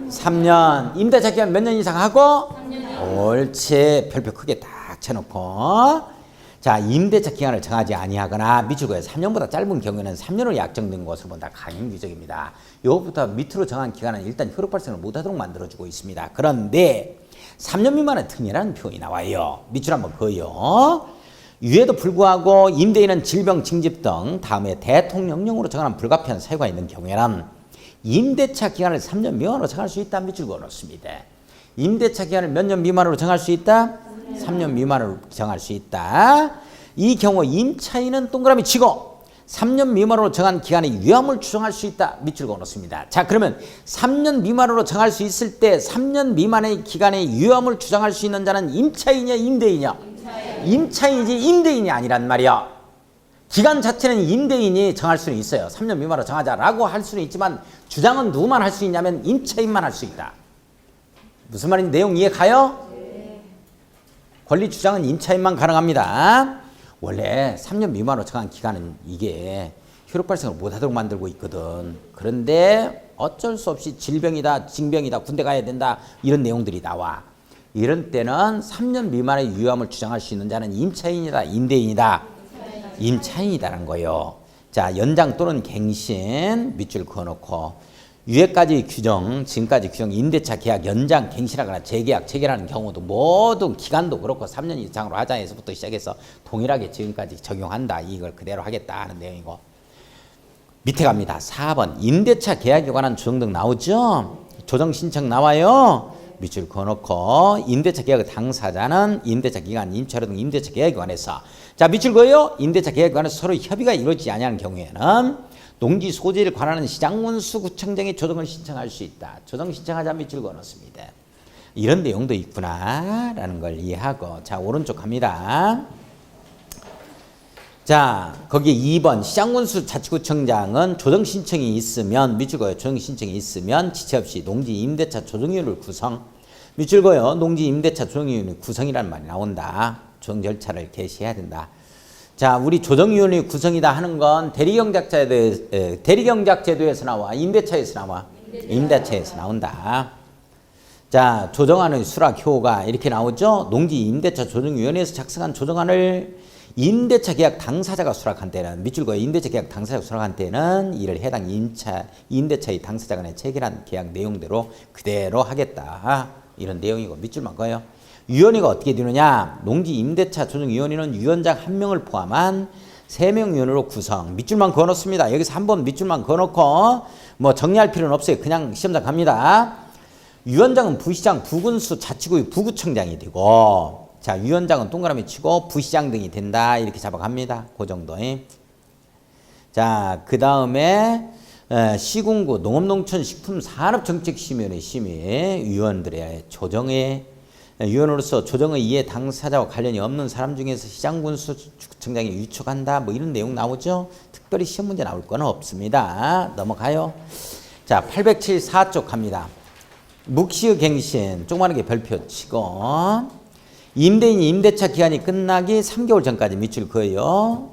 3년. 임대차 기간 몇 년 이상 하고? 3년. 옳지. 별표 크게 딱 쳐놓고 자 임대차 기간을 정하지 아니하거나 밑줄 그어 3년보다 짧은 경우에는 3년으로 약정된 것을 본다. 강행규정입니다. 이것부터 밑으로 정한 기간은 일단 효력 발생을 못하도록 만들어주고 있습니다. 그런데 3년 미만의 틈이라는 표현이 나와요. 밑줄 한번 그어요. 이에도 불구하고 임대인은 질병, 징집 등 다음에 대통령령으로 정하는 불가피한 사유가 있는 경우에는 임대차 기간을 3년 미만으로 정할 수 있다. 밑줄 그어놓습니다. 임대차 기간을 몇 년 미만으로 정할 수 있다? 3년 미만으로 정할 수 있다. 이 경우 임차인은 동그라미 치고 3년 미만으로 정한 기간에 유함을 추정할 수 있다. 밑줄 그어놓습니다. 자 그러면 3년 미만으로 정할 수 있을 때 3년 미만의 기간에 유함을 추정할 수 있는 자는 임차인이냐 임대인이냐? 임차인이지 임대인이 아니란 말이야. 기간 자체는 임대인이 정할 수는 있어요. 3년 미만으로 정하자라고 할 수는 있지만 주장은 누구만 할 수 있냐면 임차인만 할 수 있다. 무슨 말인지 내용 이해 가요? 권리 주장은 임차인만 가능합니다. 원래 3년 미만으로 정한 기간은 이게 효력 발생을 못하도록 만들고 있거든. 그런데 어쩔 수 없이 질병이다, 징병이다, 군대 가야 된다 이런 내용들이 나와. 이런 때는 3년 미만의 유함을 주장할 수 있는 자는 임차인이다, 임대인이다? 임차인이다라는 거예요. 자 연장 또는 갱신 밑줄 그어놓고 위에까지 규정, 지금까지 규정, 임대차 계약 연장, 갱신하거나 재계약, 체결하는 경우도 모든 기간도 그렇고 3년 이상으로 하자에서부터 시작해서 동일하게 지금까지 적용한다. 이걸 그대로 하겠다 하는 내용이고 밑에 갑니다. 4번 임대차 계약에 관한 조정 등 나오죠? 조정 신청 나와요. 밑줄 그어놓고 임대차 계약 당사자는 임대차 기간, 임차료 등 임대차 계약에 관해서 자 밑줄 그어요. 임대차 계약에 관해서 서로 협의가 이루어지지 아니하는 경우에는 농지 소지를 관하는 시장군수 구청장이 조정을 신청할 수 있다. 조정 신청하자 밑줄 그어놓습니다. 이런 내용도 있구나라는 걸 이해하고 자 오른쪽 갑니다. 자 거기에 2번 시장군수 자치구청장은 조정 신청이 있으면 밑줄 그어요. 조정 신청이 있으면 지체 없이 농지 임대차 조정위원회를 구성 밑줄 그어요. 농지 임대차 조정위원회 구성이라는 말이 나온다. 조정 절차를 개시해야 된다. 자, 우리 조정위원회 구성이다 하는 건 대리경작제도에서 나와, 임대차에서 나와, 임대차에서 나온다. 자, 조정안의 수락 효가 이렇게 나오죠. 농지 임대차 조정위원회에서 작성한 조정안을 임대차 계약 당사자가 수락한 때는 밑줄 그어 임대차 계약 당사자가 수락한 때는 이를 해당 임대차의 당사자 간에 체결한 계약 내용대로 그대로 하겠다. 이런 내용이고 밑줄만 그어요. 위원회가 어떻게 되느냐? 농지 임대차 조정위원회는 위원장 1명을 포함한 3명 위원으로 구성. 밑줄만 그어놓습니다. 여기서 한번 밑줄만 그어놓고 뭐 정리할 필요는 없어요. 그냥 시험장 갑니다. 위원장은 부시장, 부군수, 자치구의 부구청장이 되고, 자, 위원장은 동그라미 치고 부시장 등이 된다. 이렇게 잡아갑니다. 그 정도. 자, 그 다음에 시군구 농업농촌식품산업정책심의원회 심의위원들의 조정에 위원으로서 조정의 이해 당사자와 관련이 없는 사람 중에서 시장군수 청장이 위촉한다. 뭐 이런 내용 나오죠. 특별히 시험 문제 나올 건 없습니다. 넘어가요. 자, 874쪽 갑니다. 묵시의 갱신 조그마하게 별표 치고 임대인이 임대차 기한이 끝나기 3개월 전까지 밑줄 그어요.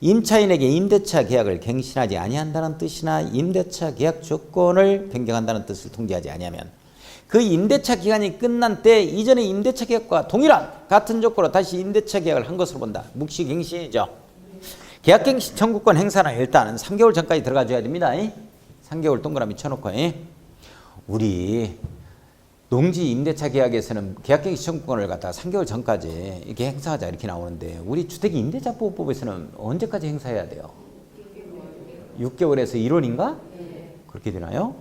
임차인에게 임대차 계약을 갱신하지 아니한다는 뜻이나 임대차 계약 조건을 변경한다는 뜻을 통지하지 아니하면 그 임대차 기간이 끝난 때 이전의 임대차 계약과 동일한 같은 조건으로 다시 임대차 계약을 한 것으로 본다. 묵시갱신이죠. 계약갱신 청구권 행사는 일단은 3개월 전까지 들어가줘야 됩니다. 3개월 동그라미 쳐놓고 우리 농지 임대차 계약에서는 계약갱신 청구권을 갖다가 3개월 전까지 이렇게 행사하자 이렇게 나오는데 우리 주택 임대차보호법에서는 언제까지 행사해야 돼요? 6개월에서 1월인가? 그렇게 되나요?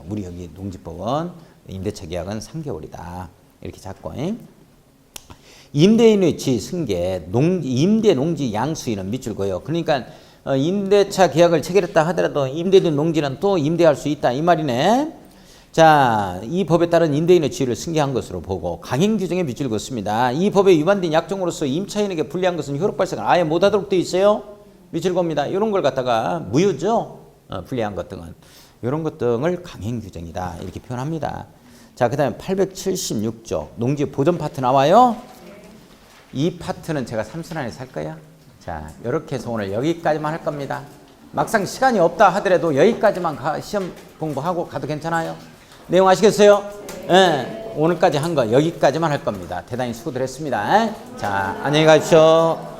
우리 여기 농지법은 임대차 계약은 3개월이다. 이렇게 잡고 임대인의 지 승계 임대 농지 양수인은 밑줄 그어요. 그러니까 임대차 계약을 체결했다 하더라도 임대된 농지는 또 임대할 수 있다 이 말이네. 자, 이 법에 따른 임대인의 지위를 승계한 것으로 보고 강행 규정에 밑줄 그었습니다. 이 법에 위반된 약정으로서 임차인에게 불리한 것은 효력 발생을 아예 못하도록 되어 있어요. 밑줄 겁니다. 이런 걸 갖다가 무효죠. 불리한 것 등은 이런 것 등을 강행 규정이다 이렇게 표현합니다. 자, 그 다음에 876쪽 농지 보전 파트 나와요. 이 파트는 제가 삼순 안에 살 거야. 자, 이렇게 해서 오늘 여기까지만 할 겁니다. 막상 시간이 없다 하더라도 여기까지만 시험 공부하고 가도 괜찮아요. 내용 아시겠어요? 네, 오늘까지 한 거 여기까지만 할 겁니다. 대단히 수고들 했습니다. 자, 안녕히 가십시오.